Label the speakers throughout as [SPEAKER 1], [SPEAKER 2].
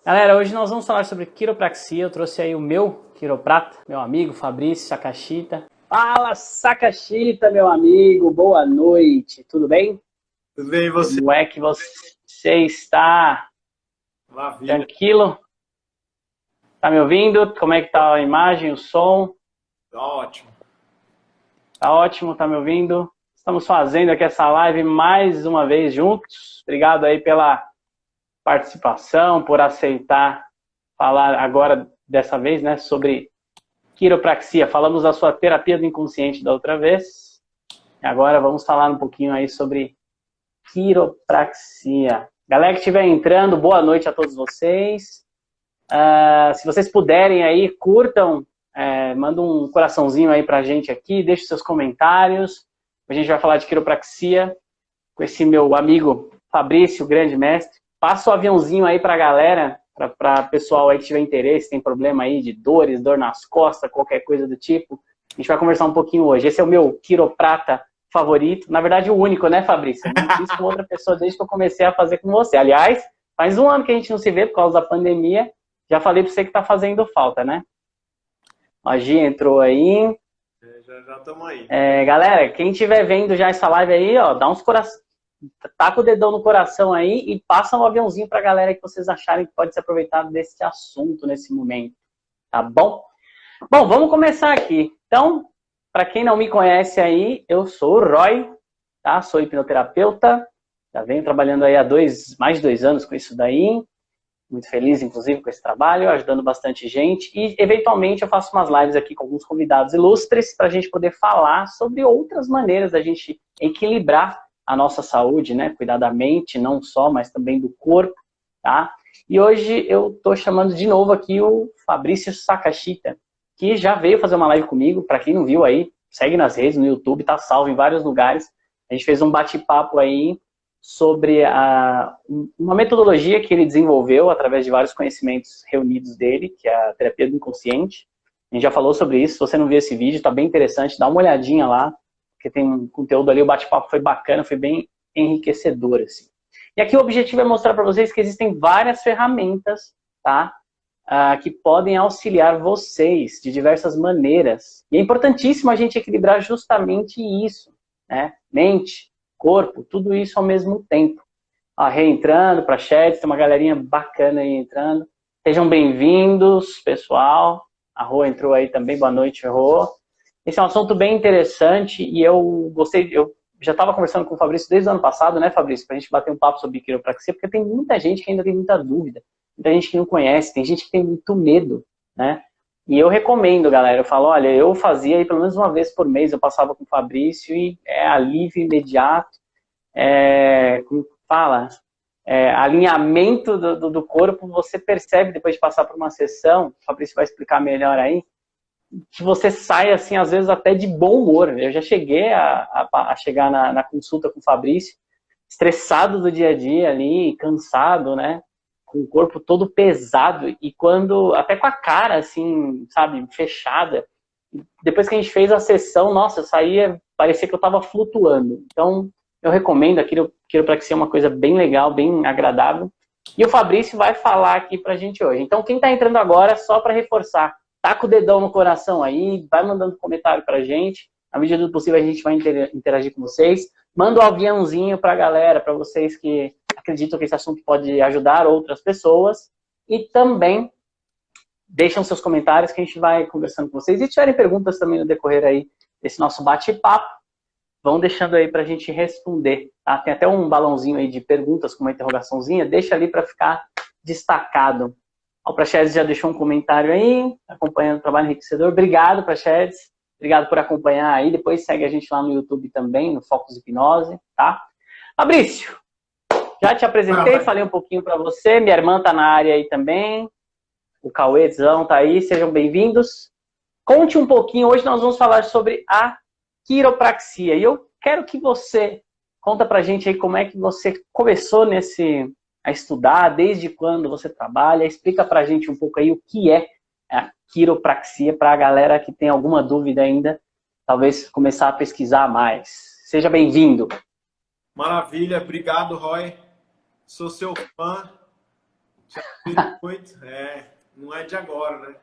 [SPEAKER 1] Galera, hoje nós vamos falar sobre quiropraxia. Eu trouxe aí o meu quiroprata, meu amigo Fabrício Sakashita. Fala, Sakashita, meu amigo, boa noite, tudo bem?
[SPEAKER 2] Tudo bem, e você?
[SPEAKER 1] Como é que você está?
[SPEAKER 2] Maravilha.
[SPEAKER 1] Tranquilo? Tá me ouvindo? Como é que tá a imagem, o som?
[SPEAKER 2] Tá ótimo.
[SPEAKER 1] Tá ótimo, tá me ouvindo? Estamos fazendo aqui essa live mais uma vez juntos. Obrigado aí pela participação, por aceitar falar agora, dessa vez, né, sobre quiropraxia. Falamos da sua terapia do inconsciente da outra vez. Agora vamos falar um pouquinho aí sobre quiropraxia. Galera que estiver entrando, boa noite a todos vocês. Se vocês puderem aí, curtam, manda um coraçãozinho aí pra gente aqui, deixe seus comentários. A gente vai falar de quiropraxia com esse meu amigo Fabrício, grande mestre. Passa o aviãozinho aí pra galera, para pessoal aí que tiver interesse, tem problema aí de dores, dor nas costas, qualquer coisa do tipo. A gente vai conversar um pouquinho hoje. Esse é o meu quiroprata favorito. Na verdade, o único, né, Fabrício? Eu não fiz com outra pessoa desde que eu comecei a fazer com você. Aliás, faz um ano que a gente não se vê por causa da pandemia. Já falei pra você que tá fazendo falta, né? A Gi entrou aí.
[SPEAKER 2] Já estamos aí.
[SPEAKER 1] Galera, quem estiver vendo já essa live aí, ó, dá uns corações. Taca o dedão no coração aí e passa um aviãozinho pra galera que vocês acharem que pode ser aproveitado desse assunto nesse momento, tá bom? Bom, vamos começar aqui. Então, para quem não me conhece aí, eu sou o Roy, tá? Sou hipnoterapeuta, já venho trabalhando aí há mais de 2 anos com isso daí, muito feliz, inclusive, com esse trabalho, ajudando bastante gente, e eventualmente eu faço umas lives aqui com alguns convidados ilustres para a gente poder falar sobre outras maneiras da gente equilibrar a nossa saúde, né? Cuidar da mente, não só, mas também do corpo, tá? E hoje eu tô chamando de novo aqui o Fabrício Sakashita, que já veio fazer uma live comigo. Para quem não viu aí, segue nas redes, no YouTube, tá salvo em vários lugares. A gente fez um bate-papo aí sobre uma metodologia que ele desenvolveu através de vários conhecimentos reunidos dele, que é a terapia do inconsciente. A gente já falou sobre isso. Se você não viu esse vídeo, tá bem interessante, dá uma olhadinha lá, porque tem um conteúdo ali, o bate-papo foi bacana, foi bem enriquecedor, assim. E aqui o objetivo é mostrar para vocês que existem várias ferramentas, tá? Que podem auxiliar vocês de diversas maneiras. E é importantíssimo a gente equilibrar justamente isso, né? Mente, corpo, tudo isso ao mesmo tempo. Reentrando para chat, tem uma galerinha bacana aí entrando. Sejam bem-vindos, pessoal. A Rô entrou aí também, boa noite, Rô. Esse é um assunto bem interessante e eu gostei, eu já estava conversando com o Fabrício desde o ano passado, né, Fabrício, para a gente bater um papo sobre quiropraxia, porque tem muita gente que ainda tem muita dúvida, muita gente que não conhece, tem gente que tem muito medo, né? E eu recomendo, galera, eu falo, olha, eu fazia aí pelo menos uma vez por mês, eu passava com o Fabrício e é alívio imediato, como fala, alinhamento do corpo, você percebe depois de passar por uma sessão, o Fabrício vai explicar melhor aí, que você sai, assim, às vezes até de bom humor. Eu já cheguei a chegar na consulta com o Fabrício, estressado do dia a dia ali, cansado, né? Com o corpo todo pesado e até com a cara, assim, sabe, fechada. Depois que a gente fez a sessão, nossa, eu saía, parecia que eu tava flutuando. Então, eu recomendo, a quiropraxia é uma coisa bem legal, bem agradável. E o Fabrício vai falar aqui pra gente hoje. Então, quem tá entrando agora, só para reforçar, taca o dedão no coração aí, vai mandando comentário pra gente. Na medida do possível, a gente vai interagir com vocês. Manda um aviãozinho pra galera, para vocês que acreditam que esse assunto pode ajudar outras pessoas. E também deixam seus comentários que a gente vai conversando com vocês. E se tiverem perguntas também no decorrer aí desse nosso bate-papo, vão deixando aí pra gente responder. Tá? Tem até um balãozinho aí de perguntas com uma interrogaçãozinha. Deixa ali para ficar destacado. O Praxedes já deixou um comentário aí, acompanhando o trabalho enriquecedor. Obrigado, Praxedes. Obrigado por acompanhar aí. Depois segue a gente lá no YouTube também, no Focus Hipnose, tá? Fabrício, já te apresentei, falei um pouquinho para você. Minha irmã tá na área aí também. O Cauêzão tá aí, sejam bem-vindos. Conte um pouquinho, hoje nós vamos falar sobre a quiropraxia. E eu quero que você conta pra gente aí como é que você começou a estudar, desde quando você trabalha, explica pra gente um pouco aí o que é a quiropraxia para a galera que tem alguma dúvida ainda, talvez começar a pesquisar mais. Seja bem-vindo.
[SPEAKER 2] Maravilha, obrigado, Roy. Sou seu fã. Te admiro muito. Não é de agora, né?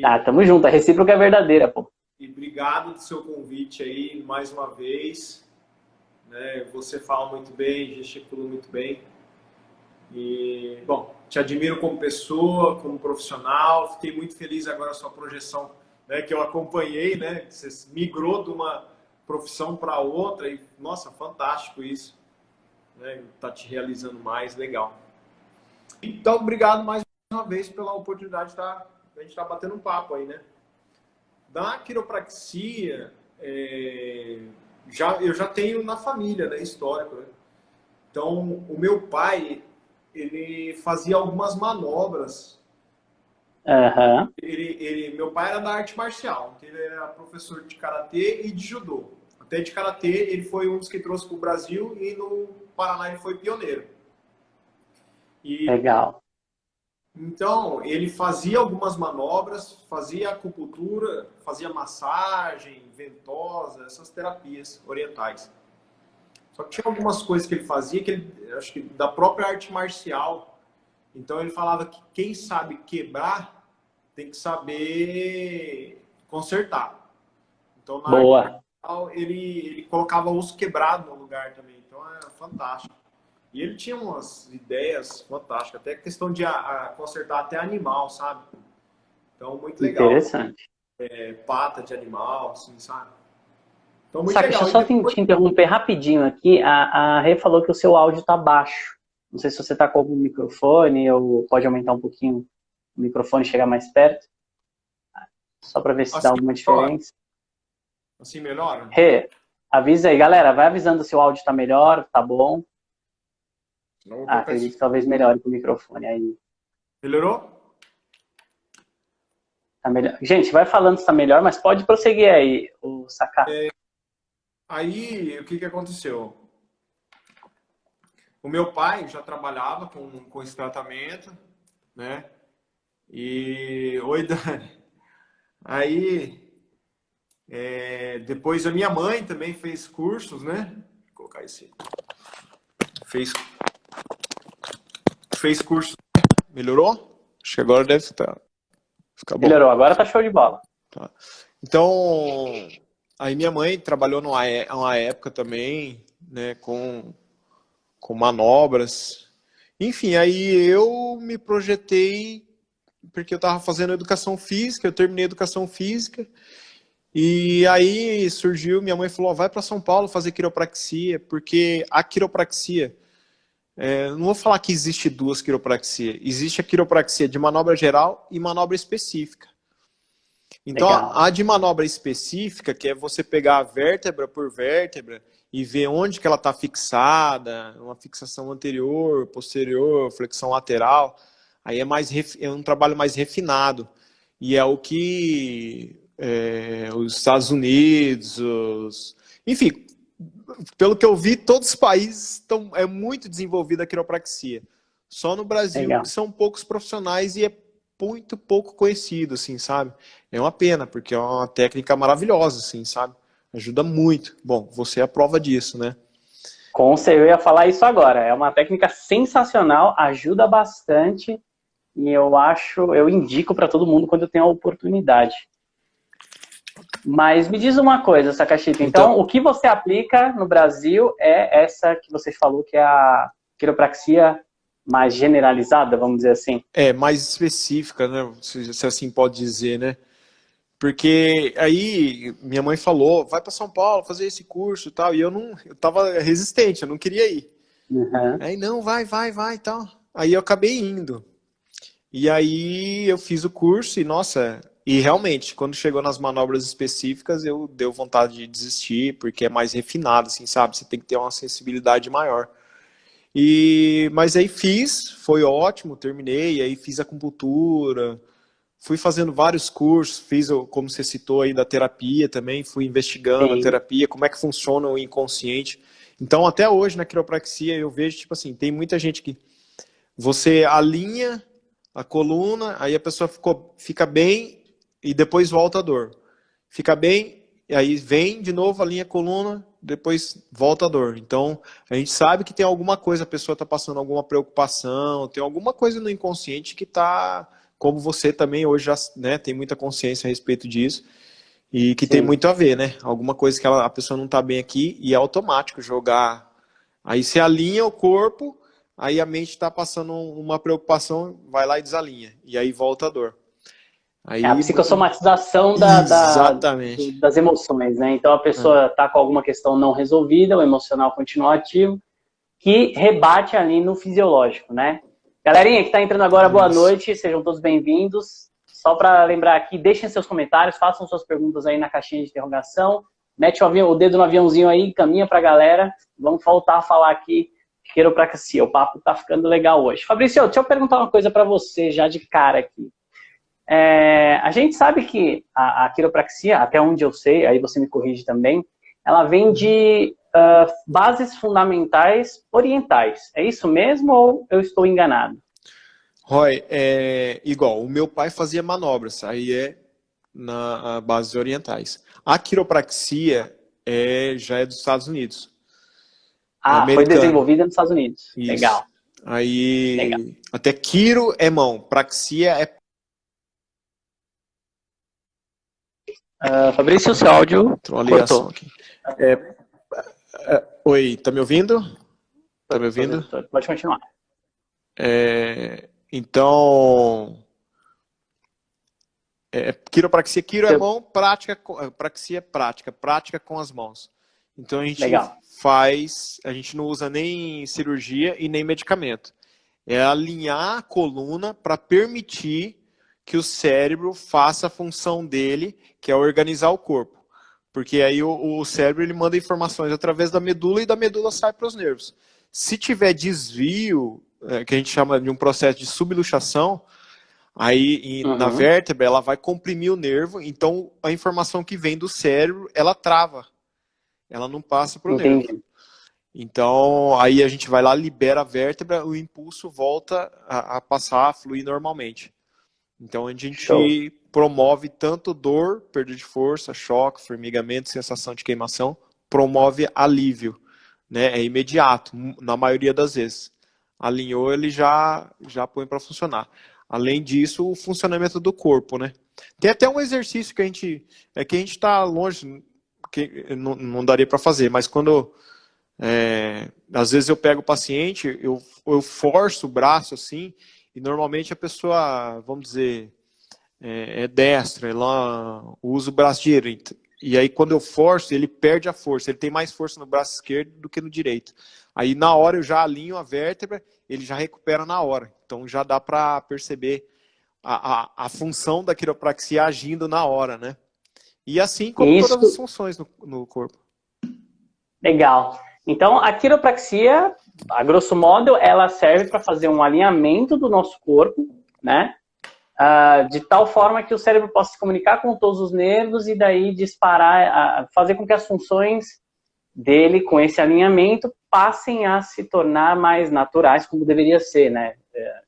[SPEAKER 1] Ah, tamo junto. A recíproca é verdadeira, pô.
[SPEAKER 2] E obrigado do seu convite aí, mais uma vez. Né? Você fala muito bem, gesticula muito bem. E, bom, te admiro como pessoa, como profissional. Fiquei muito feliz agora a sua projeção, né, que eu acompanhei, né? Você migrou de uma profissão para outra e, nossa, fantástico isso. Né? Tá te realizando mais, legal. Então, obrigado mais uma vez pela oportunidade de a gente estar batendo um papo aí, né? Da quiropraxia, eu já tenho na família, né, histórico, né? Então, o meu pai, ele fazia algumas manobras.
[SPEAKER 1] Aham.
[SPEAKER 2] Meu pai era da arte marcial, então ele era professor de karatê e de judô. Até de karatê, ele foi um dos que trouxe para o Brasil e no Paraná ele foi pioneiro.
[SPEAKER 1] Legal.
[SPEAKER 2] Então, ele fazia algumas manobras, fazia acupuntura, fazia massagem, ventosa, essas terapias orientais. Só que tinha algumas coisas que ele fazia, que ele, acho que da própria arte marcial. Então, ele falava que quem sabe quebrar tem que saber consertar. Então, na arte
[SPEAKER 1] Boa.
[SPEAKER 2] marcial, ele colocava osso quebrado no lugar também. Então, é fantástico. E ele tinha umas ideias fantásticas, até questão de consertar até animal, sabe? Então, muito legal.
[SPEAKER 1] Interessante.
[SPEAKER 2] Pata de animal, assim, sabe? Então, muito
[SPEAKER 1] Saca, deixa
[SPEAKER 2] legal.
[SPEAKER 1] eu
[SPEAKER 2] E
[SPEAKER 1] só
[SPEAKER 2] depois,
[SPEAKER 1] te interromper rapidinho aqui. A Rê falou que o seu áudio tá baixo. Não sei se você tá com algum microfone ou pode aumentar um pouquinho o microfone e chegar mais perto. Só para ver se dá
[SPEAKER 2] assim
[SPEAKER 1] alguma
[SPEAKER 2] melhora.
[SPEAKER 1] diferença.
[SPEAKER 2] Assim melhora?
[SPEAKER 1] Rê, avisa aí, galera. Vai avisando se o áudio tá melhor, tá bom.
[SPEAKER 2] Não vou
[SPEAKER 1] Ah,
[SPEAKER 2] colocar
[SPEAKER 1] acredito
[SPEAKER 2] isso.
[SPEAKER 1] que talvez melhore com o microfone aí.
[SPEAKER 2] Melhorou?
[SPEAKER 1] Tá melhor. Gente, vai falando se tá melhor, mas pode prosseguir aí, o Saká.
[SPEAKER 2] Aí, o que que aconteceu? O meu pai já trabalhava com esse tratamento, né? E, oi, Dani. Aí, depois a minha mãe também fez cursos, né? Vou colocar esse. Fez curso. Melhorou? Acho que agora deve ficar bom.
[SPEAKER 1] Melhorou, agora tá show de bola.
[SPEAKER 2] Tá. Então, aí minha mãe trabalhou numa época também, né, com manobras. Enfim, aí eu me projetei, porque eu estava fazendo educação física, eu terminei educação física, e aí surgiu, minha mãe falou, vai para São Paulo fazer quiropraxia, porque a quiropraxia, não vou falar que existe duas quiropraxias, existe a quiropraxia de manobra geral e manobra específica. Então,
[SPEAKER 1] Legal.
[SPEAKER 2] a de manobra específica, que é você pegar vértebra por vértebra e ver onde que ela está fixada, uma fixação anterior, posterior, flexão lateral, aí é um trabalho mais refinado. E é o que os Estados Unidos, enfim, pelo que eu vi, todos os países é muito desenvolvida a quiropraxia. Só no Brasil
[SPEAKER 1] Legal.
[SPEAKER 2] que são poucos profissionais e é muito pouco conhecido, assim, sabe? É uma pena, porque é uma técnica maravilhosa, assim, sabe? Ajuda muito. Bom, você é a prova disso, né?
[SPEAKER 1] Eu ia falar isso agora. É uma técnica sensacional, ajuda bastante e eu indico para todo mundo quando eu tenho a oportunidade. Mas me diz uma coisa, Sakashita. Então, o que você aplica no Brasil é essa que você falou que é a quiropraxia mais generalizada, vamos dizer assim?
[SPEAKER 2] É, mais específica, né? Se assim pode dizer, né? Porque aí minha mãe falou, vai para São Paulo fazer esse curso e tal, e eu tava resistente, eu não queria ir.
[SPEAKER 1] Uhum.
[SPEAKER 2] Aí, não, vai e tal. Aí eu acabei indo. E aí eu fiz o curso e, nossa, e realmente, quando chegou nas manobras específicas, eu deu vontade de desistir, porque é mais refinado, assim, sabe? Você tem que ter uma sensibilidade maior. Mas aí foi ótimo, terminei, aí fiz acupuntura, fui fazendo vários cursos, como você citou aí, da terapia também, fui investigando a
[SPEAKER 1] Sim.
[SPEAKER 2] terapia, como é que funciona o inconsciente. Então, até hoje, na quiropraxia, eu vejo, tipo assim, tem muita gente que você alinha a coluna, aí a pessoa fica bem e depois volta a dor. Fica bem, e aí vem de novo, alinha a coluna depois volta a dor. Então, a gente sabe que tem alguma coisa, a pessoa está passando alguma preocupação, tem alguma coisa no inconsciente que está, como você também hoje já, né, tem muita consciência a respeito disso, e que tem
[SPEAKER 1] Sim.
[SPEAKER 2] muito a ver, né? Alguma coisa que a pessoa não está bem aqui e é automático jogar. Aí você alinha o corpo, aí a mente está passando uma preocupação, vai lá e desalinha. E aí volta a dor.
[SPEAKER 1] É a
[SPEAKER 2] Aí muito...
[SPEAKER 1] psicossomatização
[SPEAKER 2] Exatamente.
[SPEAKER 1] das emoções, né? Então a pessoa está com alguma questão não resolvida, o emocional continua ativo, que rebate ali no fisiológico, né? Galerinha que está entrando agora, boa noite, sejam todos bem-vindos. Só para lembrar aqui, deixem seus comentários, façam suas perguntas aí na caixinha de interrogação, mete o dedo no aviãozinho aí, caminha para a galera. Vamos voltar a falar aqui de quiropraxia, o papo tá ficando legal hoje. Fabrício, deixa eu perguntar uma coisa para você já de cara aqui. A gente sabe que a quiropraxia, até onde eu sei, aí você me corrige também, ela vem de bases fundamentais orientais. É isso mesmo ou eu estou enganado?
[SPEAKER 2] Roy, é igual, o meu pai fazia manobras, aí é na bases orientais. A quiropraxia já é dos Estados Unidos. É
[SPEAKER 1] Ah, foi
[SPEAKER 2] americana.
[SPEAKER 1] desenvolvida nos Estados Unidos.
[SPEAKER 2] Isso.
[SPEAKER 1] Legal. Legal.
[SPEAKER 2] Aí, até quiro é mão, praxia é...
[SPEAKER 1] Fabrício, seu áudio
[SPEAKER 2] Uma ligação
[SPEAKER 1] cortou.
[SPEAKER 2] aqui. Oi, tá me ouvindo? Tá me ouvindo?
[SPEAKER 1] Pode continuar.
[SPEAKER 2] Então, quiropraxia, quiro é mão, praxia é prática com as mãos. Então a gente a gente não usa nem cirurgia e nem medicamento. É alinhar a coluna para permitir que o cérebro faça a função dele, que é organizar o corpo. Porque aí o cérebro ele manda informações através da medula e da medula sai para os nervos. Se tiver desvio, que a gente chama de um processo de subluxação, aí na vértebra ela vai comprimir o nervo, então a informação que vem do cérebro, ela trava. Ela não passa para o nervo. Então, aí a gente vai lá, libera a vértebra, o impulso volta a passar, a fluir normalmente. Então, a gente promove tanto dor, perda de força, choque, formigamento, sensação de queimação, promove alívio, né? É imediato, na maioria das vezes. Alinhou, ele já põe para funcionar. Além disso, o funcionamento do corpo, né? Tem até um exercício que a gente está longe, que não daria para fazer, mas quando às vezes eu pego o paciente, eu forço o braço assim, e normalmente a pessoa, vamos dizer, é destra, ela usa o braço direito. E aí quando eu forço, ele perde a força, ele tem mais força no braço esquerdo do que no direito. Aí na hora eu já alinho a vértebra, ele já recupera na hora. Então já dá para perceber a função da quiropraxia agindo na hora, né? E assim como todas as funções no corpo.
[SPEAKER 1] Legal. Então, a quiropraxia, a grosso modo, ela serve para fazer um alinhamento do nosso corpo, né? De tal forma que o cérebro possa se comunicar com todos os nervos e daí disparar, fazer com que as funções dele, com esse alinhamento, passem a se tornar mais naturais, como deveria ser, né?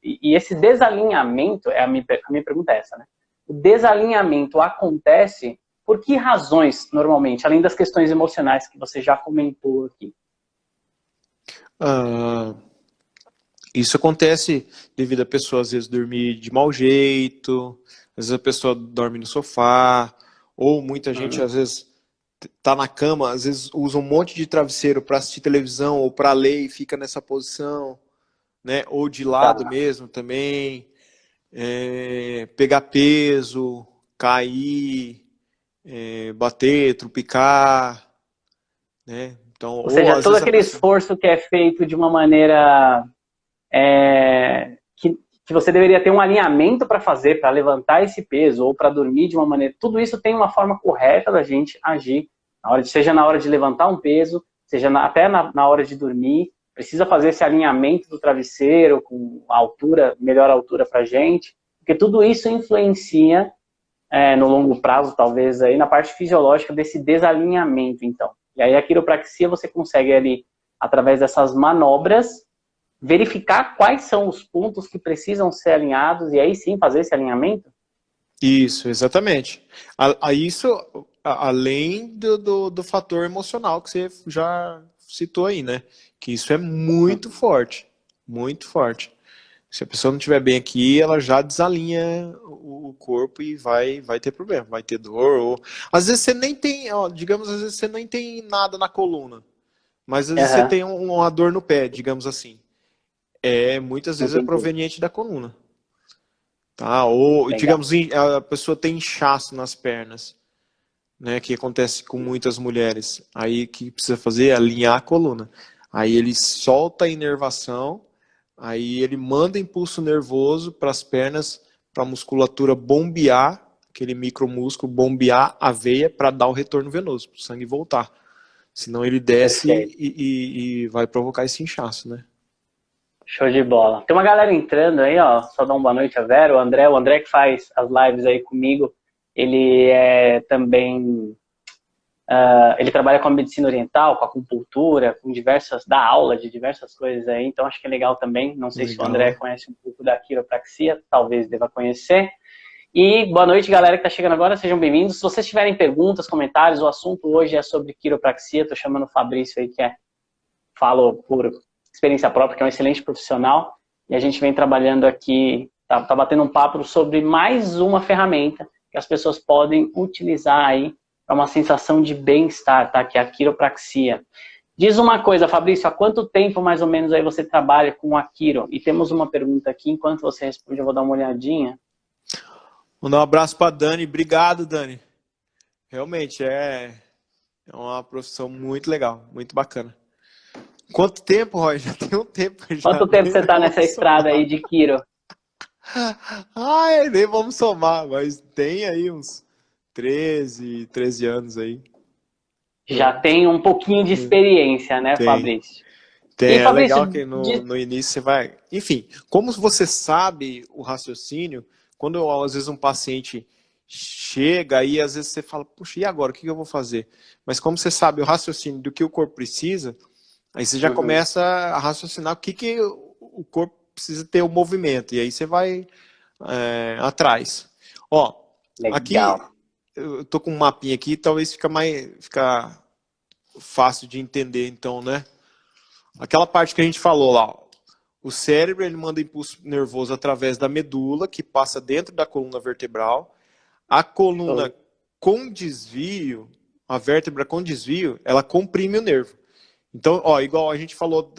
[SPEAKER 1] E esse desalinhamento, a minha pergunta é essa, né? O desalinhamento acontece por que razões, normalmente, além das questões emocionais que você já comentou aqui?
[SPEAKER 2] Isso acontece devido a pessoa, às vezes, dormir de mau jeito, às vezes a pessoa dorme no sofá, ou muita gente, às vezes, tá na cama, às vezes usa um monte de travesseiro para assistir televisão ou para ler e fica nessa posição, né? Ou de lado mesmo também, pegar peso, cair, bater, trupicar, né? Então,
[SPEAKER 1] ou seja, todo aquele esforço que é feito de uma maneira que você deveria ter um alinhamento para fazer, para levantar esse peso, ou para dormir de uma maneira... Tudo isso tem uma forma correta da gente agir, seja na hora de levantar um peso, seja até na hora de dormir. Precisa fazer esse alinhamento do travesseiro, com a altura, melhor altura para a gente, porque tudo isso influencia, no longo prazo, talvez, aí, na parte fisiológica desse desalinhamento, então. E aí a quiropraxia você consegue ali, através dessas manobras, verificar quais são os pontos que precisam ser alinhados e aí sim fazer esse alinhamento?
[SPEAKER 2] Isso, exatamente. Isso além do fator emocional que você já citou aí, né? Que isso é muito forte, muito forte. Se a pessoa não estiver bem aqui, ela já desalinha o corpo e vai ter problema, vai ter dor. Ou... Às vezes você nem tem, ó, digamos, às vezes você nem tem nada na coluna, mas às vezes você
[SPEAKER 1] Aham,
[SPEAKER 2] tem uma dor no pé, digamos assim. Muitas vezes é
[SPEAKER 1] entendi.
[SPEAKER 2] proveniente da coluna. Tá? Ou,
[SPEAKER 1] Legal.
[SPEAKER 2] digamos, a pessoa tem inchaço nas pernas, né? Que acontece com muitas mulheres. Aí o que precisa fazer é alinhar a coluna. Aí ele solta a inervação, aí ele manda impulso nervoso para as pernas, para a musculatura bombear, aquele micromúsculo bombear a veia para dar o retorno venoso, para o sangue voltar. Senão ele desce
[SPEAKER 1] Perfeito.
[SPEAKER 2] e vai provocar esse inchaço, né?
[SPEAKER 1] Show de bola. Tem uma galera entrando aí, ó. Só dar uma boa noite a Vera, o André que faz as lives aí comigo. Ele é também, ele trabalha com a medicina oriental, com a acupuntura, com dá aula de diversas coisas aí. Então acho que é legal também. Não sei se o André
[SPEAKER 2] Legal.
[SPEAKER 1] conhece um pouco da quiropraxia, talvez deva conhecer. E boa noite, galera que está chegando agora, sejam bem-vindos. Se vocês tiverem perguntas, comentários, o assunto hoje é sobre quiropraxia. Estou chamando o Fabrício aí, falo por experiência própria, que é um excelente profissional. E a gente vem trabalhando aqui, tá batendo um papo sobre mais uma ferramenta que as pessoas podem utilizar aí para uma sensação de bem-estar, tá? Que é a quiropraxia. Diz uma coisa, Fabrício, há quanto tempo mais ou menos aí você trabalha com a quiro? E temos uma pergunta aqui, enquanto você responde, eu vou dar uma olhadinha.
[SPEAKER 2] Mandar um abraço para Dani. Obrigado, Dani. Realmente é uma profissão muito legal, muito bacana. Quanto tempo, Roy? Já tem um tempo já.
[SPEAKER 1] Quanto tempo você
[SPEAKER 2] Nem
[SPEAKER 1] está nessa
[SPEAKER 2] vamos
[SPEAKER 1] estrada
[SPEAKER 2] somar.
[SPEAKER 1] aí de quiro?
[SPEAKER 2] Ai, nem vamos somar, mas tem aí uns 13 anos aí.
[SPEAKER 1] Já tem um pouquinho de experiência, né,
[SPEAKER 2] Tem.
[SPEAKER 1] Fabrício? E,
[SPEAKER 2] Tem, é legal
[SPEAKER 1] Fabrício,
[SPEAKER 2] que no início você vai. Enfim, como você sabe o raciocínio, quando às vezes um paciente chega aí, às vezes você fala, puxa, e agora? O que eu vou fazer? Mas como você sabe o raciocínio do que o corpo precisa, aí você já
[SPEAKER 1] Uhum,
[SPEAKER 2] começa a raciocinar o que o corpo precisa ter o movimento, e aí você vai atrás. Ó, aqui
[SPEAKER 1] legal.
[SPEAKER 2] eu tô com um mapinha aqui, talvez fica fácil de entender, então, né? Aquela parte que a gente falou lá, ó. O cérebro ele manda impulso nervoso através da medula, que passa dentro da coluna vertebral. A coluna
[SPEAKER 1] Show.
[SPEAKER 2] com desvio, a vértebra com desvio, ela comprime o nervo. Então, ó, igual a gente falou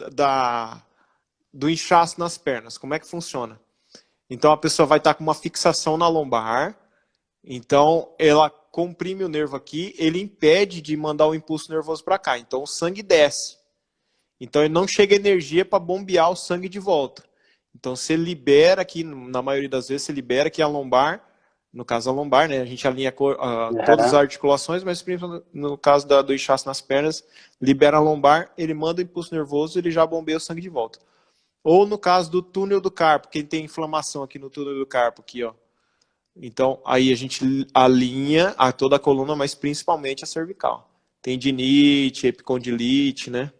[SPEAKER 2] do inchaço nas pernas, como é que funciona? Então a pessoa vai estar com uma fixação na lombar, então ela comprime o nervo aqui, ele impede de mandar o impulso nervoso para cá, então o sangue desce. Então ele não chega energia para bombear o sangue de volta. Então você libera aqui, na maioria das vezes, você libera aqui a lombar, no caso a lombar, né? A gente alinha todas as
[SPEAKER 1] Uhum.
[SPEAKER 2] articulações, mas principalmente no caso do inchaço nas pernas, libera a lombar, ele manda o impulso nervoso, ele já bombeia o sangue de volta. Ou no caso do túnel do carpo, quem tem inflamação aqui no túnel do carpo, aqui, ó. Então, aí a gente alinha toda a coluna, mas principalmente a cervical. Tendinite, epicondilite, né?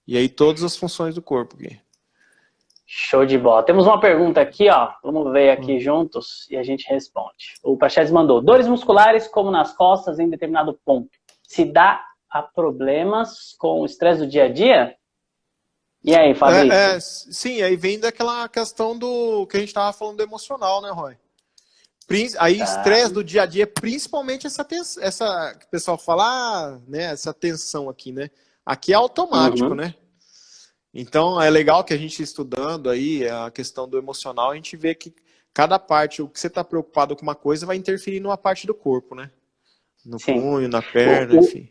[SPEAKER 2] E aí todas as funções do corpo aqui.
[SPEAKER 1] Show de bola. Temos uma pergunta aqui, ó. Vamos ver aqui juntos e a gente responde. O Praxedes mandou: dores musculares, como nas costas, em determinado ponto, se dá a problemas com o estresse do dia a dia? E aí, Fabrício?
[SPEAKER 2] Sim, aí vem daquela questão do que a gente estava falando do emocional, né, Roy? Aí
[SPEAKER 1] Tá.
[SPEAKER 2] estresse do dia a dia, principalmente essa que o pessoal fala, né, essa tensão aqui, né? Aqui é automático,
[SPEAKER 1] Uhum.
[SPEAKER 2] né? Então é legal que a gente estudando aí a questão do emocional, a gente vê que cada parte, o que você está preocupado com uma coisa vai interferir numa parte do corpo, né? No
[SPEAKER 1] Sim.
[SPEAKER 2] punho, na
[SPEAKER 1] O,
[SPEAKER 2] perna,
[SPEAKER 1] o,
[SPEAKER 2] enfim.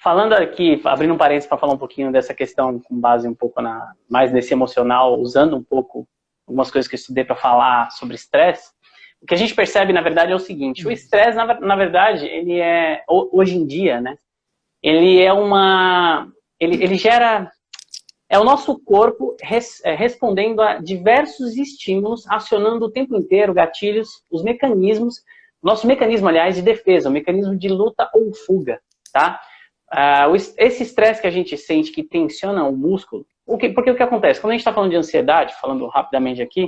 [SPEAKER 1] Falando aqui, abrindo um parênteses para falar um pouquinho dessa questão com base um pouco mais nesse emocional, usando um pouco algumas coisas que eu estudei para falar sobre estresse, o que a gente percebe, na verdade, é o seguinte: o estresse, na verdade, ele é, hoje em dia, né, ele é ele gera, é o nosso corpo respondendo a diversos estímulos, acionando o tempo inteiro gatilhos, os mecanismos, nosso mecanismo, aliás, de defesa, o mecanismo de luta ou fuga, tá? Esse estresse que a gente sente que tensiona o músculo, porque o que acontece? Quando a gente está falando de ansiedade, falando rapidamente aqui,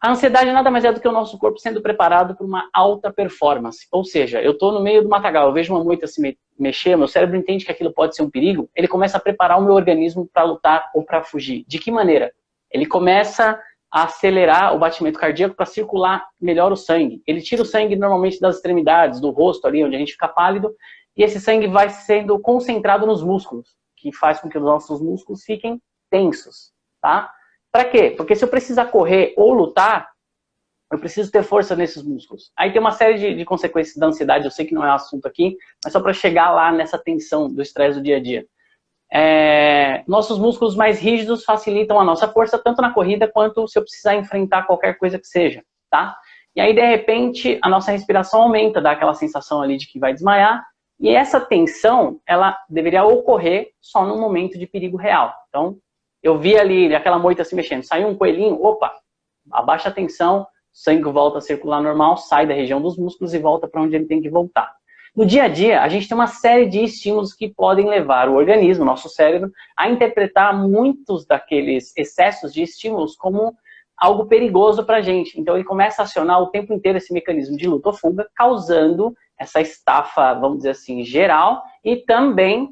[SPEAKER 1] A ansiedade nada mais é do que o nosso corpo sendo preparado para uma alta performance. Ou seja, eu estou no meio do matagal, eu vejo uma moita se mexer, meu cérebro entende que aquilo pode ser um perigo, ele começa a preparar o meu organismo para lutar ou para fugir. De que maneira? Ele começa a acelerar o batimento cardíaco para circular melhor o sangue. Ele tira o sangue normalmente das extremidades, do rosto ali, onde a gente fica pálido, e esse sangue vai sendo concentrado nos músculos, que faz com que os nossos músculos fiquem tensos, tá? Para quê? Porque se eu precisar correr ou lutar, eu preciso ter força nesses músculos. Aí tem uma série de consequências da ansiedade, eu sei que não é assunto aqui, mas só para chegar lá nessa tensão do estresse do dia a dia. Nossos músculos mais rígidos facilitam a nossa força, tanto na corrida quanto se eu precisar enfrentar qualquer coisa que seja, tá? E aí, de repente, a nossa respiração aumenta, dá aquela sensação ali de que vai desmaiar, e essa tensão, ela deveria ocorrer só num momento de perigo real. Então, eu vi ali aquela moita se mexendo, saiu um coelhinho, opa, abaixa a tensão, o sangue volta a circular normal, sai da região dos músculos e volta para onde ele tem que voltar. No dia a dia, a gente tem uma série de estímulos que podem levar o organismo, nosso cérebro, a interpretar muitos daqueles excessos de estímulos como algo perigoso para a gente. Então ele começa a acionar o tempo inteiro esse mecanismo de luta ou fuga, causando essa estafa, vamos dizer assim, geral, e também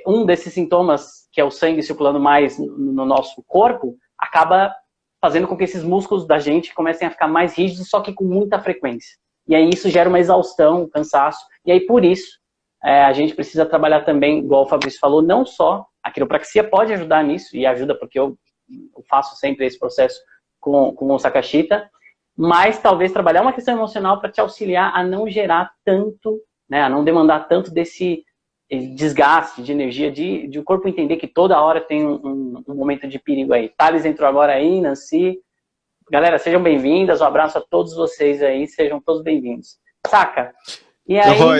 [SPEAKER 1] um desses sintomas, que é o sangue circulando mais no nosso corpo, acaba fazendo com que esses músculos da gente comecem a ficar mais rígidos, só que com muita frequência. E aí isso gera uma exaustão, um cansaço. E aí por isso a gente precisa trabalhar também, igual o Fabrício falou, não só a quiropraxia pode ajudar nisso, e ajuda porque eu faço sempre esse processo com o Sakashita, mas talvez trabalhar uma questão emocional para te auxiliar a não gerar tanto, né, a não demandar tanto desse desgaste de energia, de o corpo entender que toda hora tem um momento de perigo aí. Thales entrou agora aí, Nancy. Galera, sejam bem-vindas, um abraço a todos vocês aí, sejam todos bem-vindos. Saca? E aí...
[SPEAKER 2] Não,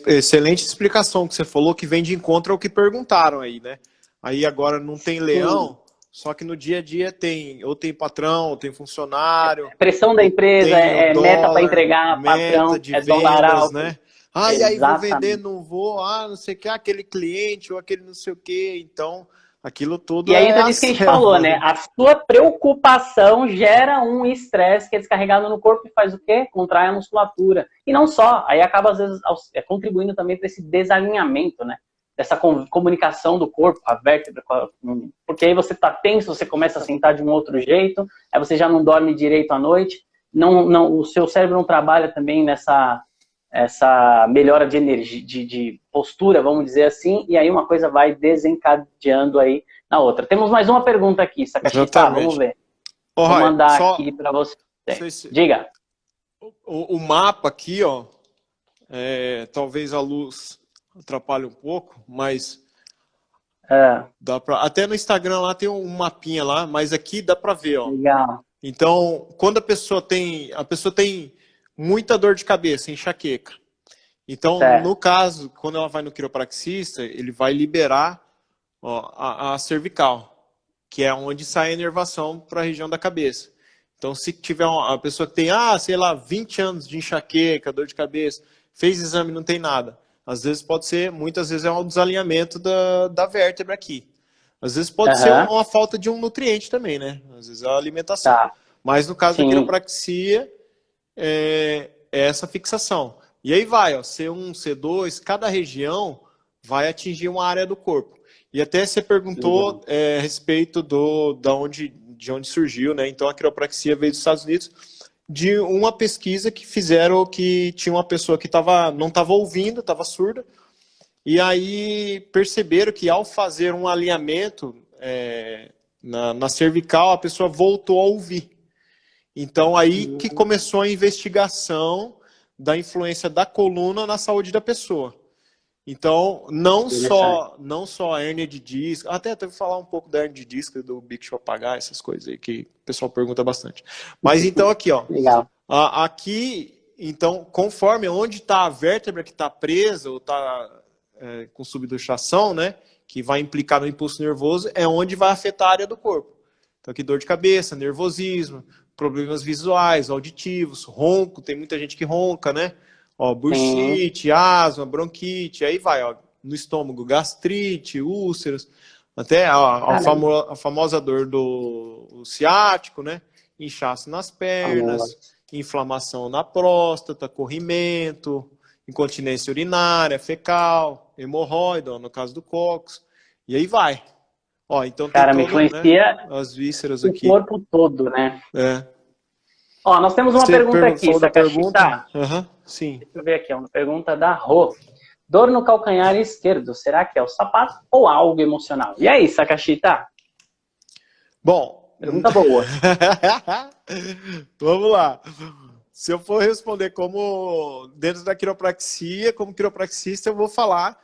[SPEAKER 2] excelente explicação que você falou, que vem de encontro ao que perguntaram aí, né? Aí agora não tem leão, só que no dia a dia tem, ou tem patrão, ou tem funcionário.
[SPEAKER 1] Pressão da empresa,
[SPEAKER 2] dólar,
[SPEAKER 1] meta para entregar, patrão,
[SPEAKER 2] de dólar alto, né? E aí vou vender, não vou, não sei o que, aquele cliente, ou aquele não sei o que, então... Aquilo tudo.
[SPEAKER 1] E aí entra disso que a gente falou, né? A sua preocupação gera um estresse que é descarregado no corpo e faz o quê? Contrai a musculatura. E não só, aí acaba às vezes contribuindo também para esse desalinhamento, né? Dessa comunicação do corpo, a vértebra, porque aí você tá tenso, você começa a sentar de um outro jeito, aí você já não dorme direito à noite, o seu cérebro não trabalha também essa melhora de energia, de postura, vamos dizer assim, e aí uma coisa vai desencadeando aí na outra. Temos mais uma pergunta aqui, Sakashita, vamos ver. Vou mandar aqui para você. Diga.
[SPEAKER 2] O mapa aqui, ó, talvez a luz atrapalhe um pouco, mas dá pra, até no Instagram lá tem um mapinha lá, mas aqui dá para ver, ó.
[SPEAKER 1] Legal.
[SPEAKER 2] Então, quando a pessoa tem muita dor de cabeça, enxaqueca. Então, no caso, quando ela vai no quiropraxista, ele vai liberar a cervical, que é onde sai a inervação para a região da cabeça. Então, se tiver a pessoa que tem, sei lá, 20 anos de enxaqueca, dor de cabeça, fez exame, não tem nada. Às vezes pode ser, muitas vezes é um desalinhamento da vértebra aqui. Às vezes pode ser uma falta de um nutriente também, né? Às vezes é a alimentação. Mas no caso da quiropraxia, é essa fixação. E aí vai, C1, C2, cada região vai atingir uma área do corpo. E até você perguntou a respeito de onde surgiu, né? Então a quiropraxia veio dos Estados Unidos, de uma pesquisa que fizeram, que tinha uma pessoa que não estava ouvindo, estava surda, e aí perceberam que ao fazer um alinhamento na cervical, a pessoa voltou a ouvir. Então, aí que começou a investigação da influência da coluna na saúde da pessoa. Então, não só a hérnia de disco, até vou falar um pouco da hérnia de disco, do bicho apagar, essas coisas aí que o pessoal pergunta bastante. Mas então aqui, ó.
[SPEAKER 1] Legal.
[SPEAKER 2] Aqui, então, conforme onde está a vértebra que está presa ou está com subluxação, né, que vai implicar no impulso nervoso, é onde vai afetar a área do corpo. Então, aqui dor de cabeça, nervosismo, problemas visuais, auditivos, ronco, tem muita gente que ronca, né? Bursite, asma, bronquite, aí vai, no estômago, gastrite, úlceras, Até
[SPEAKER 1] Caramba,
[SPEAKER 2] a famosa dor do ciático, né? Inchaço nas pernas,
[SPEAKER 1] famoso.
[SPEAKER 2] inflamação na próstata, corrimento, incontinência urinária, fecal, hemorroida, no caso do cóccix, e aí vai. Ó, então tem
[SPEAKER 1] Cara, me
[SPEAKER 2] todo, né,
[SPEAKER 1] influencia
[SPEAKER 2] as vísceras
[SPEAKER 1] o
[SPEAKER 2] aqui.
[SPEAKER 1] corpo todo, né?
[SPEAKER 2] É.
[SPEAKER 1] Ó, nós temos uma
[SPEAKER 2] Você
[SPEAKER 1] pergunta aqui,
[SPEAKER 2] falou da pergunta?
[SPEAKER 1] Sakashita.
[SPEAKER 2] Aham, sim.
[SPEAKER 1] Deixa eu ver aqui, uma pergunta da Rô. Dor no calcanhar esquerdo, será que é o sapato ou algo emocional? E aí, Sakashita?
[SPEAKER 2] Bom,
[SPEAKER 1] Pergunta boa.
[SPEAKER 2] vamos lá. Se eu for responder como dentro da quiropraxia, como quiropraxista, eu vou falar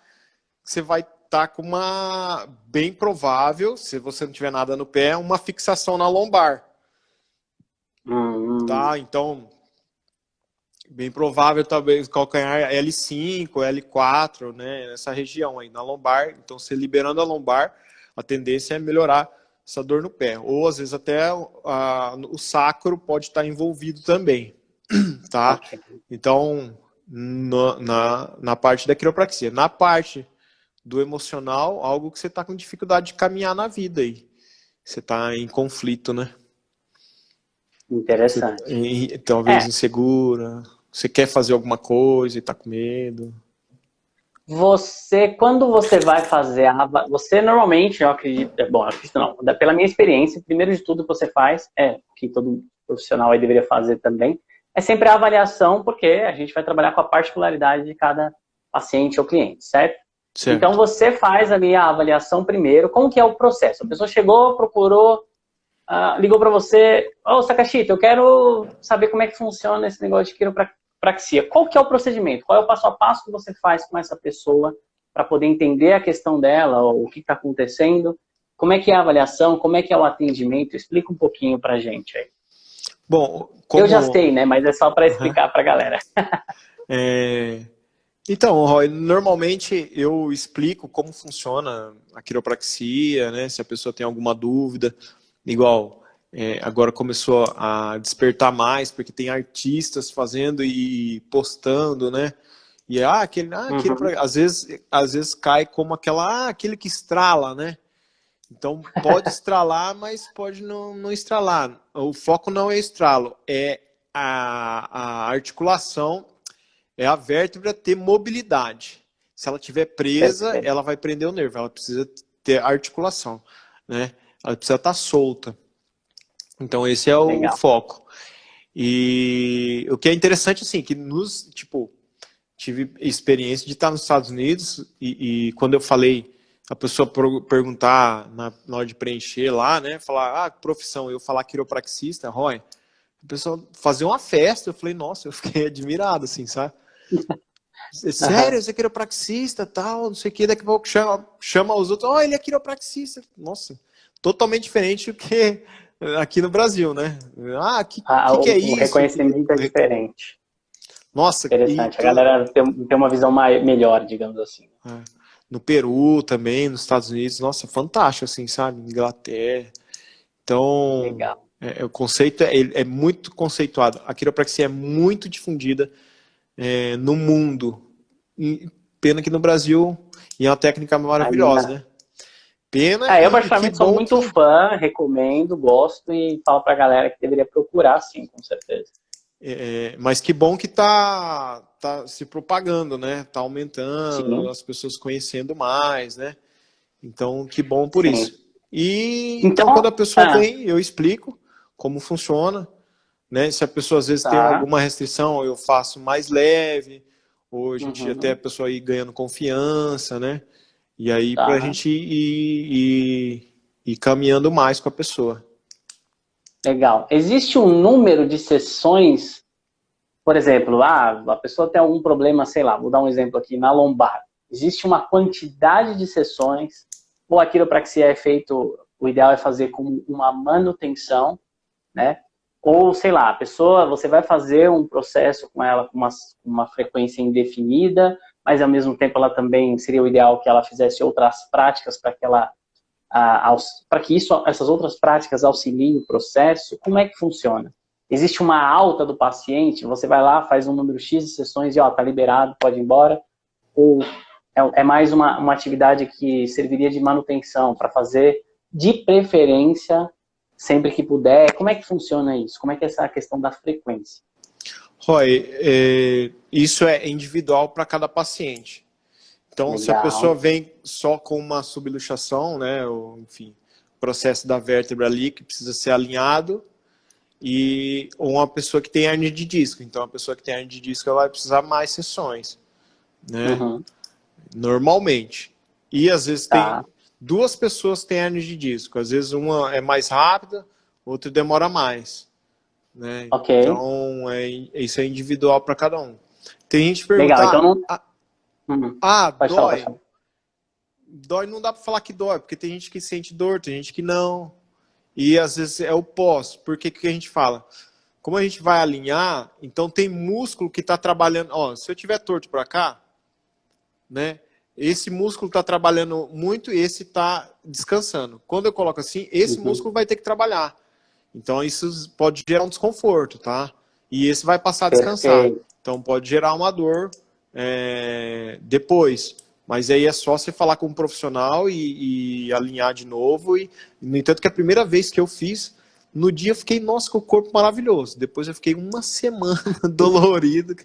[SPEAKER 2] que você vai estar com uma, bem provável, se você não tiver nada no pé, uma fixação na lombar.
[SPEAKER 1] Hum,
[SPEAKER 2] Tá? Então, bem provável talvez calcanhar L5, L4, né? Nessa região aí, na lombar. Então, você liberando a lombar, a tendência é melhorar essa dor no pé. Ou, às vezes, até o sacro pode estar envolvido também. Tá?
[SPEAKER 1] ok.
[SPEAKER 2] Então, na parte da quiropraxia. Na parte do emocional, algo que você está com dificuldade de caminhar na vida aí. Você está em conflito, né? Você,
[SPEAKER 1] Interessante.
[SPEAKER 2] talvez
[SPEAKER 1] É,
[SPEAKER 2] insegura, você quer fazer alguma coisa e está com medo.
[SPEAKER 1] quando você vai fazer você normalmente, eu acredito, bom, eu acredito não, pela minha experiência, primeiro de tudo que você faz, que todo profissional aí deveria fazer também, é sempre a avaliação, porque a gente vai trabalhar com a particularidade de cada paciente ou cliente, certo? Então
[SPEAKER 2] Certo.
[SPEAKER 1] você faz ali a avaliação primeiro, como que é o processo? A pessoa chegou, procurou, ligou para você, ô Sakashita, eu quero saber como é que funciona esse negócio de quiropraxia. Qual que é o procedimento? Qual é o passo a passo que você faz com essa pessoa para poder entender a questão dela, o que está acontecendo? Como é que é a avaliação? Como é que é o atendimento? Explica um pouquinho para a gente aí.
[SPEAKER 2] Bom,
[SPEAKER 1] Eu já
[SPEAKER 2] como.
[SPEAKER 1] sei, né? Mas é só para
[SPEAKER 2] Uhum.
[SPEAKER 1] explicar para a galera.
[SPEAKER 2] Então, Roy, normalmente eu explico como funciona a quiropraxia, né? Se a pessoa tem alguma dúvida, igual agora começou a despertar mais, porque tem artistas fazendo e postando, né? E
[SPEAKER 1] Uhum.
[SPEAKER 2] às vezes cai como aquele que estrala, né? Então pode estralar, mas pode não estralar. O foco não é estralo, é a articulação, é a vértebra ter mobilidade. Se ela estiver presa,
[SPEAKER 1] Perfeito.
[SPEAKER 2] ela vai prender o nervo, ela precisa ter articulação, né? Ela precisa estar solta. Então esse é o
[SPEAKER 1] Legal.
[SPEAKER 2] foco. E o que é interessante, assim, que tive experiência de estar nos Estados Unidos e quando eu falei, a pessoa perguntar na hora de preencher lá, né, falar, profissão, eu falar quiropraxista, Roy, a pessoa fazer uma festa, eu falei, nossa, eu fiquei admirado, assim, sabe?
[SPEAKER 1] Uhum.
[SPEAKER 2] Sério, você é quiropraxista, tal, não sei o que, daqui a pouco chama os outros, ele é quiropraxista. Nossa, totalmente diferente do que aqui no Brasil, né? Que é
[SPEAKER 1] O
[SPEAKER 2] isso?
[SPEAKER 1] reconhecimento é diferente.
[SPEAKER 2] Nossa,
[SPEAKER 1] Interessante. A galera tem uma visão melhor, digamos assim.
[SPEAKER 2] no Peru também, nos Estados Unidos, nossa, fantástico, assim, sabe? Inglaterra. Então,
[SPEAKER 1] Legal.
[SPEAKER 2] o conceito é muito conceituado. A quiropraxia é muito difundida no mundo. Pena que no Brasil, e é uma técnica maravilhosa,
[SPEAKER 1] Ainda.
[SPEAKER 2] né? Pena
[SPEAKER 1] Eu
[SPEAKER 2] e que
[SPEAKER 1] particularmente sou
[SPEAKER 2] bom
[SPEAKER 1] muito
[SPEAKER 2] que
[SPEAKER 1] fã, recomendo, gosto e falo pra galera que deveria procurar, sim, com certeza.
[SPEAKER 2] mas que bom que tá se propagando, né? Tá aumentando,
[SPEAKER 1] Sim,
[SPEAKER 2] as pessoas conhecendo mais, né? Então, que bom por
[SPEAKER 1] sim.
[SPEAKER 2] isso. E então, quando a
[SPEAKER 1] Então,
[SPEAKER 2] pessoa vem, eu explico como funciona, né? Se a pessoa às vezes tem
[SPEAKER 1] tá.
[SPEAKER 2] alguma restrição, eu faço mais leve, ou a gente até a
[SPEAKER 1] Uhum,
[SPEAKER 2] pessoa ir ganhando confiança, né? E aí para a
[SPEAKER 1] tá.
[SPEAKER 2] gente ir caminhando mais com a pessoa.
[SPEAKER 1] Legal. Existe um número de sessões, por exemplo, a pessoa tem algum problema, sei lá, vou dar um exemplo aqui, na lombar. Existe uma quantidade de sessões, ou a quiropraxia é feito, o ideal é fazer como uma manutenção, né? Ou, sei lá, a pessoa, você vai fazer um processo com ela com uma frequência indefinida, mas ao mesmo tempo ela também seria o ideal que ela fizesse outras práticas para que ela para que essas outras práticas auxiliem o processo. Como é que funciona? Existe uma alta do paciente, você vai lá, faz um número X de sessões e tá liberado, pode ir embora, ou é mais uma atividade que serviria de manutenção para fazer, de preferência, sempre que puder? Como é que funciona isso? Como é que é essa questão da frequência?
[SPEAKER 3] Roy, isso é individual para cada paciente. Então,
[SPEAKER 1] Legal.
[SPEAKER 3] se a pessoa vem só com uma subluxação, né, ou, enfim, processo da vértebra ali que precisa ser alinhado, ou uma pessoa que tem hernia de disco. Então, a pessoa que tem hernia de disco ela vai precisar mais sessões, né?
[SPEAKER 1] Uhum.
[SPEAKER 3] Normalmente. E às vezes
[SPEAKER 1] Tá.
[SPEAKER 3] tem duas pessoas que têm hernia de disco. Às vezes uma é mais rápida, outra demora mais, né?
[SPEAKER 1] Ok.
[SPEAKER 3] Então, isso é individual para cada um. Tem gente que pergunta,
[SPEAKER 1] Legal, então não... Pode falar,
[SPEAKER 3] dói.
[SPEAKER 1] pode falar.
[SPEAKER 3] Dói, não dá para falar que dói, porque tem gente que sente dor, tem gente que não. E às vezes é o pós. Porque que a gente fala? Como a gente vai alinhar, então tem músculo que está trabalhando. Ó, se eu tiver torto para cá, né? Esse músculo está trabalhando muito e esse está descansando. Quando eu coloco assim, esse músculo vai ter que trabalhar. Então isso pode gerar um desconforto, tá? E esse vai passar a descansar.
[SPEAKER 1] Perfeito.
[SPEAKER 3] Então pode gerar uma dor depois. Mas aí é só você falar com um profissional e alinhar de novo. No entanto, que a primeira vez que eu fiz, no dia eu fiquei, nossa, com o corpo maravilhoso. Depois eu fiquei uma semana dolorido.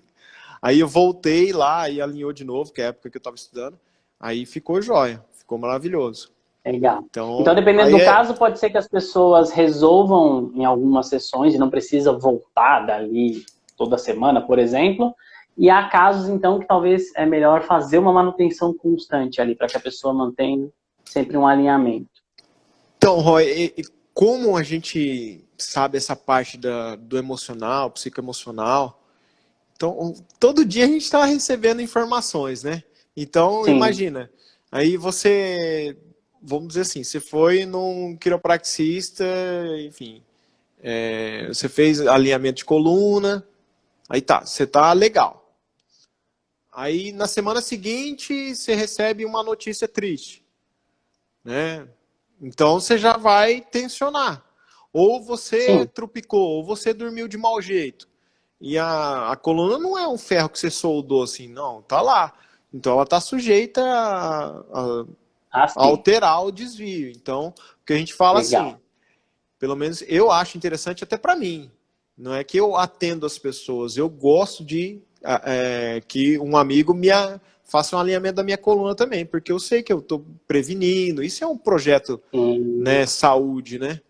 [SPEAKER 3] Aí eu voltei lá e alinhou de novo, que é a época que eu estava estudando. Aí ficou jóia, ficou maravilhoso.
[SPEAKER 1] Legal.
[SPEAKER 3] Então
[SPEAKER 1] dependendo do caso, pode ser que as pessoas resolvam em algumas sessões e não precisa voltar dali toda semana, por exemplo. E há casos, então, que talvez é melhor fazer uma manutenção constante ali, para que a pessoa mantenha sempre um alinhamento.
[SPEAKER 3] Então, Roy, como a gente sabe essa parte do emocional, psicoemocional, então, todo dia a gente está recebendo informações, né? Então,
[SPEAKER 1] Sim.
[SPEAKER 3] Imagina, aí você, vamos dizer assim, você foi num quiropraxista, enfim, você fez alinhamento de coluna, aí tá, você tá legal. Aí, na semana seguinte, você recebe uma notícia triste, né? Então, você já vai tensionar. Ou você trupicou, ou você dormiu de mau jeito. E a coluna não é um ferro que você soldou assim, não, tá lá. Então ela tá sujeita a alterar o desvio. Então, o que a gente fala assim, pelo menos eu acho interessante até para mim. Não é que eu atendo as pessoas, eu gosto de que um amigo faça um alinhamento da minha coluna também, porque eu sei que eu tô prevenindo. Isso é um projeto, né, saúde, né?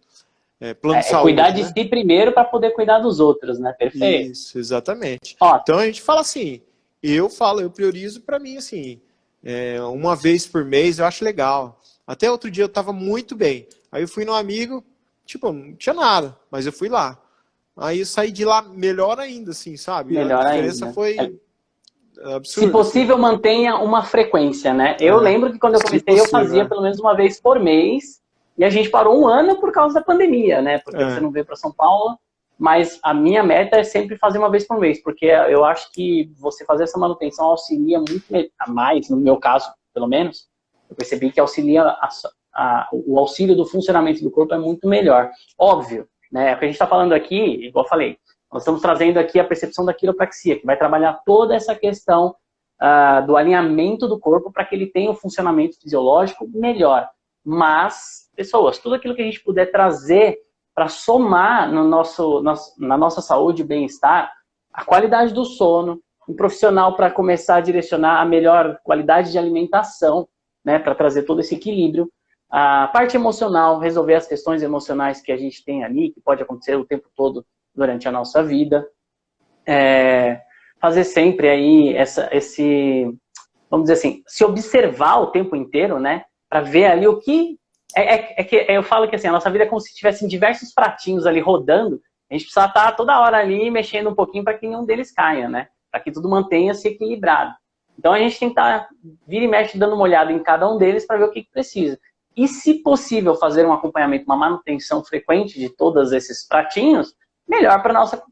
[SPEAKER 3] Plano de saúde,
[SPEAKER 1] cuidar de
[SPEAKER 3] né?
[SPEAKER 1] si primeiro para poder cuidar dos outros, né? Perfeito.
[SPEAKER 3] Isso, exatamente.
[SPEAKER 1] Ó,
[SPEAKER 3] então a gente fala assim, eu priorizo para mim assim, uma vez por mês eu acho legal. Até outro dia eu tava muito bem. Aí eu fui num amigo, tipo, não tinha nada, mas eu fui lá. Aí eu saí de lá melhor ainda, assim, sabe?
[SPEAKER 1] Melhor
[SPEAKER 3] a diferença
[SPEAKER 1] ainda.
[SPEAKER 3] Foi absurda.
[SPEAKER 1] Se possível, assim, mantenha uma frequência, né? Eu lembro que quando eu comecei, eu fazia pelo menos uma vez por mês. E a gente parou um ano por causa da pandemia, né? Porque você não veio para São Paulo. Mas a minha meta é sempre fazer uma vez por mês, porque eu acho que você fazer essa manutenção auxilia muito mais, no meu caso, pelo menos. Eu percebi que auxilia o auxílio do funcionamento do corpo é muito melhor. Óbvio, né? O que a gente está falando aqui, igual eu falei, nós estamos trazendo aqui a percepção da quiropraxia, que vai trabalhar toda essa questão do alinhamento do corpo para que ele tenha um funcionamento fisiológico melhor. Mas, pessoas, tudo aquilo que a gente puder trazer para somar na nossa saúde e bem-estar, a qualidade do sono, um profissional para começar a direcionar a melhor qualidade de alimentação, né, para trazer todo esse equilíbrio, a parte emocional, resolver as questões emocionais que a gente tem ali, que pode acontecer o tempo todo durante a nossa vida, fazer sempre aí vamos dizer assim, se observar o tempo inteiro, né, para ver ali o que eu falo que assim, a nossa vida é como se tivessem diversos pratinhos ali rodando, a gente precisa estar toda hora ali mexendo um pouquinho para que nenhum deles caia, né? Para que tudo mantenha-se equilibrado. Então a gente tem que estar, vira e mexe, dando uma olhada em cada um deles para ver o que precisa. E se possível fazer um acompanhamento, uma manutenção frequente de todos esses pratinhos, melhor para a nossa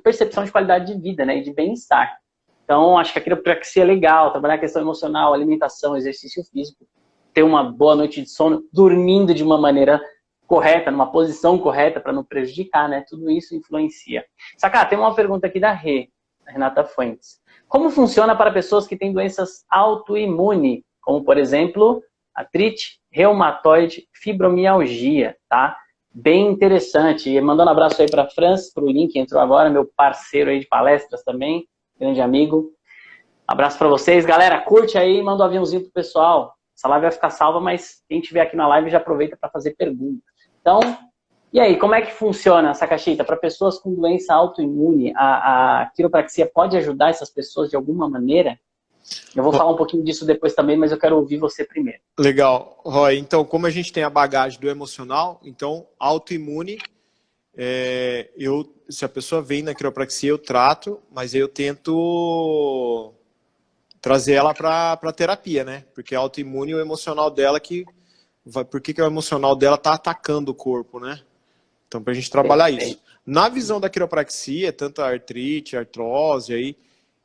[SPEAKER 1] percepção de qualidade de vida, né? E de bem-estar. Então acho que a quiropraxia é legal, trabalhar a questão emocional, alimentação, exercício físico, ter uma boa noite de sono, dormindo de uma maneira correta, numa posição correta para não prejudicar, né? Tudo isso influencia. Saca, tem uma pergunta aqui da Rê. Renata Fuentes. Como funciona para pessoas que têm doenças autoimunes, como, por exemplo, artrite, reumatoide, fibromialgia, tá? Bem interessante. E mandando um abraço aí para a Franz, para o link que entrou agora, meu parceiro aí de palestras também, grande amigo. Abraço para vocês. Galera, curte aí e manda um aviãozinho pro pessoal. Essa live vai ficar salva, mas quem estiver aqui na live já aproveita para fazer perguntas. Então, e aí, como é que funciona essa caixita? Para pessoas com doença autoimune, a quiropraxia pode ajudar essas pessoas de alguma maneira? Eu vou falar um pouquinho disso depois também, mas eu quero ouvir você primeiro.
[SPEAKER 3] Legal. Roy, então, como a gente tem a bagagem do emocional, então, autoimune, se a pessoa vem na quiropraxia, eu trato, mas eu tento trazer ela para terapia, né? Porque a autoimune, o emocional dela por que o emocional dela tá atacando o corpo, né? Então, para a gente trabalhar isso. Na visão da quiropraxia, tanto a artrite, a artrose, aí,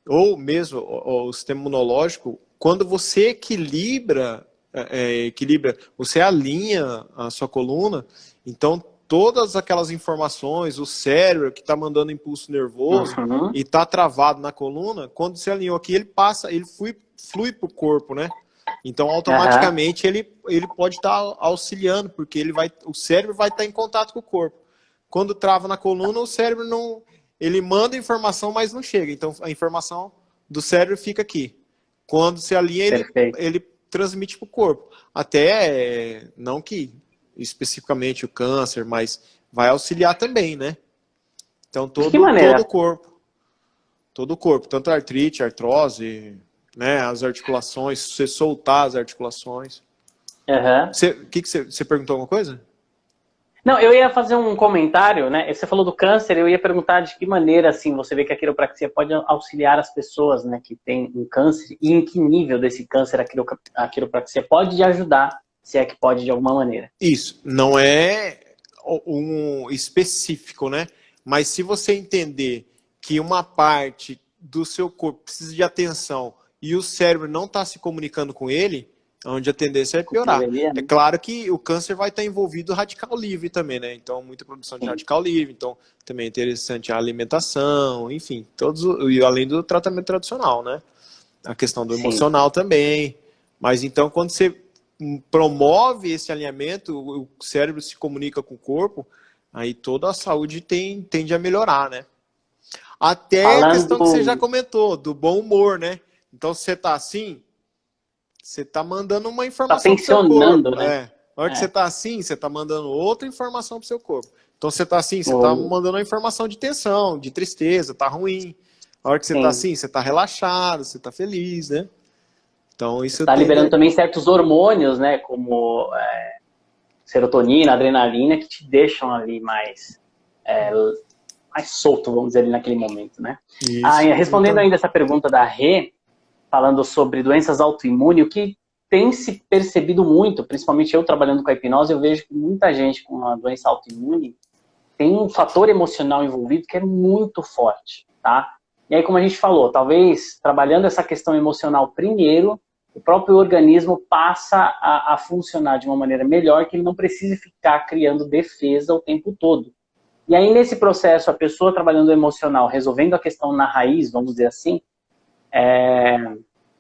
[SPEAKER 3] ou mesmo o sistema imunológico, quando você equilibra, você alinha a sua coluna, então todas aquelas informações, o cérebro que está mandando impulso nervoso e está travado na coluna, quando você alinhou aqui, ele flui para o corpo, né? Então, automaticamente, ele pode estar auxiliando, porque o cérebro vai estar em contato com o corpo. Quando trava na coluna, o cérebro não... Ele manda informação, mas não chega. Então, a informação do cérebro fica aqui. Quando se alinha, ele transmite para o corpo. Até, não que especificamente o câncer, mas vai auxiliar também, né? Então, todo o corpo. Todo o corpo. Tanto a artrite, a artrose, né, as articulações, você soltar as articulações. Você perguntou alguma coisa?
[SPEAKER 1] Não, eu ia fazer um comentário, né? Você falou do câncer, eu ia perguntar de que maneira, assim, você vê que a quiropraxia pode auxiliar as pessoas, né, que têm um câncer, e em que nível desse câncer a quiropraxia pode ajudar, se é que pode de alguma maneira.
[SPEAKER 3] Isso, não é um específico, né? Mas se você entender que uma parte do seu corpo precisa de atenção e o cérebro não está se comunicando com ele, onde a tendência é piorar. É claro que o câncer vai estar envolvido radical livre também, né? Então, muita produção de radical livre. Então, também é interessante a alimentação, enfim, e além do tratamento tradicional, né? A questão do emocional também. Mas, então, quando você promove esse alinhamento, o cérebro se comunica com o corpo, aí toda a saúde tende a melhorar, né? Até a questão que você já comentou, do bom humor, né? Então, se você tá assim... Você está mandando uma informação para o seu corpo.
[SPEAKER 1] Né?
[SPEAKER 3] Na hora que você está assim, você está mandando outra informação para o seu corpo. Então, você está assim, você está mandando uma informação de tensão, de tristeza, está ruim. Na hora que você está assim, você está relaxado, você está feliz, né? Então, isso
[SPEAKER 1] está liberando também certos hormônios, né? Como serotonina, adrenalina, que te deixam ali mais solto, vamos dizer, ali naquele momento, né?
[SPEAKER 3] Isso,
[SPEAKER 1] respondendo ainda essa pergunta da Rê, falando sobre doenças autoimunes, o que tem se percebido muito, principalmente eu trabalhando com a hipnose, eu vejo que muita gente com uma doença autoimune tem um fator emocional envolvido que é muito forte, tá? E aí, como a gente falou, talvez trabalhando essa questão emocional primeiro, o próprio organismo passa a funcionar de uma maneira melhor, que ele não precise ficar criando defesa o tempo todo. E aí, nesse processo, a pessoa trabalhando o emocional, resolvendo a questão na raiz, vamos dizer assim,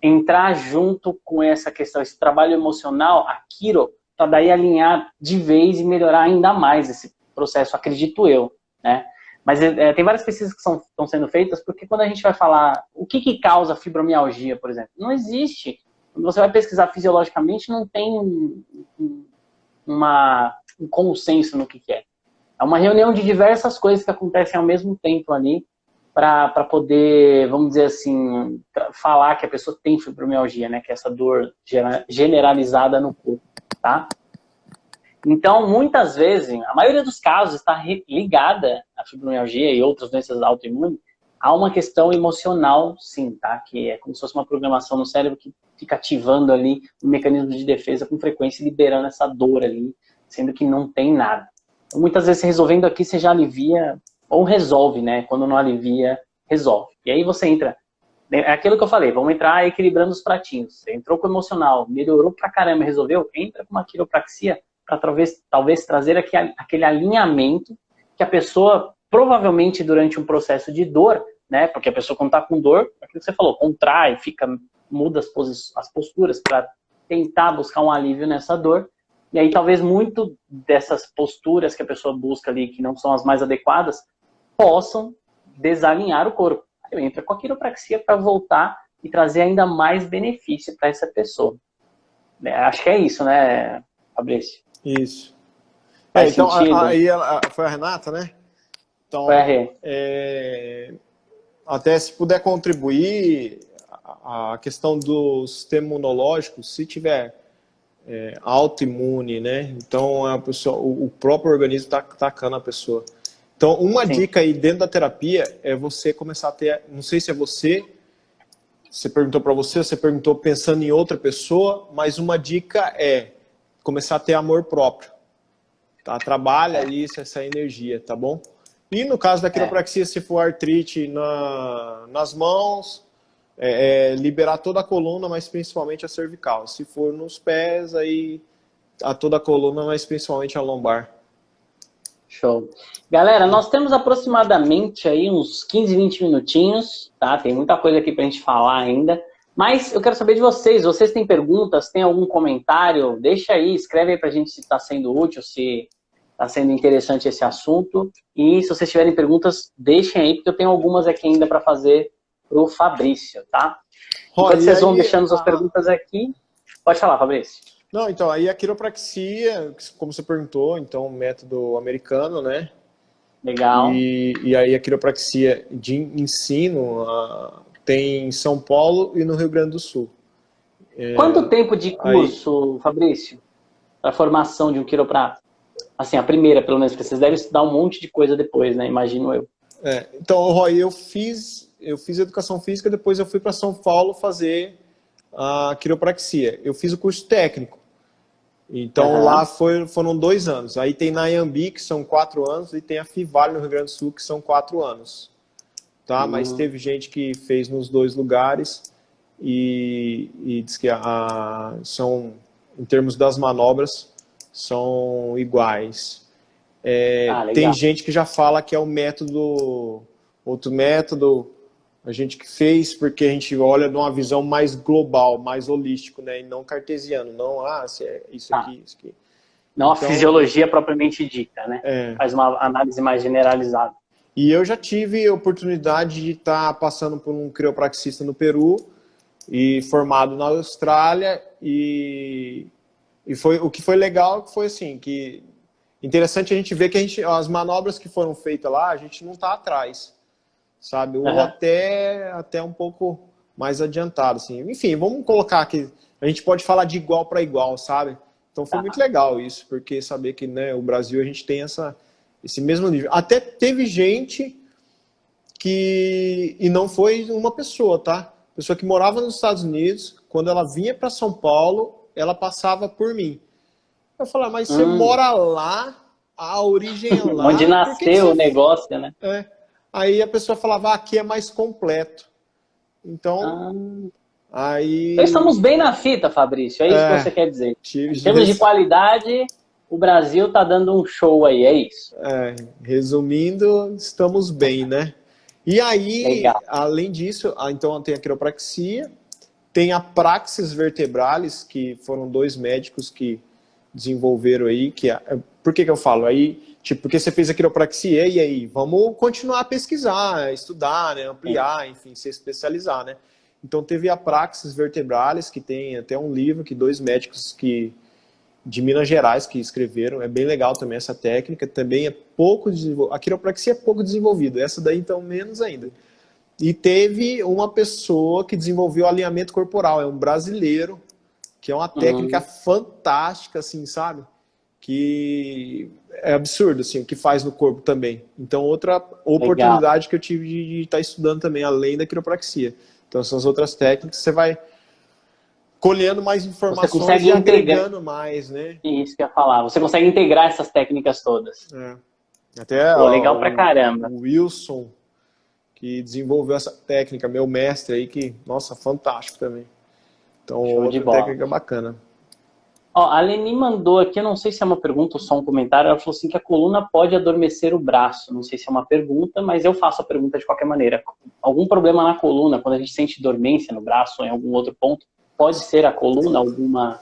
[SPEAKER 1] entrar junto com essa questão, esse trabalho emocional, a quiro, para daí alinhar de vez e melhorar ainda mais esse processo, acredito eu, né? Mas tem várias pesquisas que estão sendo feitas, porque quando a gente vai falar o que causa fibromialgia, por exemplo, não existe. Quando você vai pesquisar fisiologicamente, não tem um consenso no que é. É uma reunião de diversas coisas que acontecem ao mesmo tempo ali, para poder, vamos dizer assim, falar que a pessoa tem fibromialgia, né? Que é essa dor generalizada no corpo, tá? Então, muitas vezes, a maioria dos casos está ligada à fibromialgia e outras doenças autoimunes a uma questão emocional, sim, tá? Que é como se fosse uma programação no cérebro que fica ativando ali um mecanismo de defesa com frequência e liberando essa dor ali, sendo que não tem nada. Então, muitas vezes, resolvendo aqui, você já alivia... Ou resolve, né? Quando não alivia, resolve. E aí você entra... É aquilo que eu falei, vamos entrar equilibrando os pratinhos. Você entrou com o emocional, melhorou pra caramba, resolveu, entra com uma quiropraxia para talvez trazer aquele alinhamento que a pessoa, provavelmente durante um processo de dor, né? Porque a pessoa quando tá com dor, aquilo que você falou, contrai, muda as posturas para tentar buscar um alívio nessa dor. E aí talvez muito dessas posturas que a pessoa busca ali, que não são as mais adequadas, possam desalinhar o corpo. Aí entra com a quiropraxia para voltar e trazer ainda mais benefício para essa pessoa. Acho que é isso, né, Fabrício?
[SPEAKER 3] Isso.
[SPEAKER 1] Faz
[SPEAKER 3] Então,
[SPEAKER 1] sentido?
[SPEAKER 3] aí foi a Renata, né? Então,
[SPEAKER 1] Foi a Rê.
[SPEAKER 3] até se puder contribuir, a questão do sistema imunológico, se tiver autoimune, né? Então, a pessoa, o próprio organismo está atacando a pessoa. Então, uma
[SPEAKER 1] Sim.
[SPEAKER 3] dica aí dentro da terapia é você começar a ter, não sei se é você perguntou para você perguntou pensando em outra pessoa, mas uma dica é começar a ter amor próprio. Tá? Trabalha isso, essa energia, tá bom? E no caso da quiropraxia, se for artrite nas mãos, liberar toda a coluna, mas principalmente a cervical. Se for nos pés, aí a toda a coluna, mas principalmente a lombar.
[SPEAKER 1] Show. Galera, nós temos aproximadamente aí uns 15, 20 minutinhos, tá? Tem muita coisa aqui pra gente falar ainda. Mas eu quero saber de vocês. Vocês têm perguntas? Tem algum comentário? Deixa aí, escreve aí pra gente se está sendo útil, se está sendo interessante esse assunto. E se vocês tiverem perguntas, deixem aí, porque eu tenho algumas aqui ainda para fazer pro Fabrício, tá? Enquanto vocês vão deixando suas perguntas aqui, pode falar, Fabrício.
[SPEAKER 3] Não, então, aí a quiropraxia, como você perguntou, então, método americano, né?
[SPEAKER 1] Legal.
[SPEAKER 3] E aí a quiropraxia de ensino tem em São Paulo e no Rio Grande do Sul.
[SPEAKER 1] Quanto tempo de curso, Fabrício, para a formação de um quiroprata? Assim, a primeira, pelo menos, porque vocês devem estudar um monte de coisa depois, né? Imagino eu.
[SPEAKER 3] Então, Roy, eu fiz educação física, depois eu fui para São Paulo fazer a quiropraxia. Eu fiz o curso técnico. Então, lá foram 2 anos. Aí tem na Anhembi, que são 4 anos, e tem a Fivale no Rio Grande do Sul, que são 4 anos. Tá? Mas teve gente que fez nos 2 lugares e diz que são, em termos das manobras, são iguais. Tem gente que já fala que é o método, outro método, a gente que fez, porque a gente olha numa visão mais global, mais holístico, né? E não cartesiano, não, se é isso aqui, isso aqui.
[SPEAKER 1] Não então, a fisiologia propriamente dita, né? Faz uma análise mais generalizada.
[SPEAKER 3] E eu já tive a oportunidade de estar passando por um quiropraxista no Peru e formado na Austrália e foi, o que foi legal foi assim, que interessante a gente ver que as manobras que foram feitas lá, a gente não está atrás. Sabe? Ou até um pouco mais adiantado, assim. Enfim, vamos colocar aqui, a gente pode falar de igual para igual, sabe? Então foi muito legal isso, porque saber que, né, o Brasil a gente tem esse mesmo nível. Até teve gente e não foi uma pessoa, tá? Pessoa que morava nos Estados Unidos, quando ela vinha para São Paulo, ela passava por mim. Eu falava, mas você mora lá, a origem é lá.
[SPEAKER 1] Onde nasceu o negócio, né?
[SPEAKER 3] Aí a pessoa falava, aqui é mais completo. Então, aí...
[SPEAKER 1] Então estamos bem na fita, Fabrício, é isso que você quer dizer. Em termos de qualidade, o Brasil tá dando um show aí, é isso?
[SPEAKER 3] Resumindo, estamos bem, né? E aí,
[SPEAKER 1] legal.
[SPEAKER 3] Além disso, então tem a quiropraxia, tem a praxis vertebralis, que foram 2 médicos que desenvolveram aí, por que eu falo? Aí, tipo, porque você fez a quiropraxia, e aí? Vamos continuar a pesquisar, estudar, né, ampliar, enfim, se especializar, né? Então teve a praxis vertebralis, que tem até um livro que 2 médicos de Minas Gerais que escreveram, é bem legal também essa técnica, também é pouco desenvolvida, a quiropraxia é pouco desenvolvida, essa daí então menos ainda. E teve uma pessoa que desenvolveu alinhamento corporal, é um brasileiro, que é uma técnica fantástica, assim, sabe? Que é absurdo, assim, o que faz no corpo também. Então, outra oportunidade que eu tive de estar estudando também, além da quiropraxia. Então, essas outras técnicas, você vai colhendo mais informações e agregando mais, né?
[SPEAKER 1] Isso que eu ia falar. Você consegue integrar essas técnicas todas.
[SPEAKER 3] Até
[SPEAKER 1] legal pra caramba.
[SPEAKER 3] O Wilson, que desenvolveu essa técnica, meu mestre aí, que, nossa, fantástico também. Então, outra técnica bacana.
[SPEAKER 1] Ó, a Leni mandou aqui, eu não sei se é uma pergunta ou só um comentário, ela falou assim que a coluna pode adormecer o braço. Não sei se é uma pergunta, mas eu faço a pergunta de qualquer maneira. Algum problema na coluna, quando a gente sente dormência no braço ou em algum outro ponto, pode ser a coluna alguma...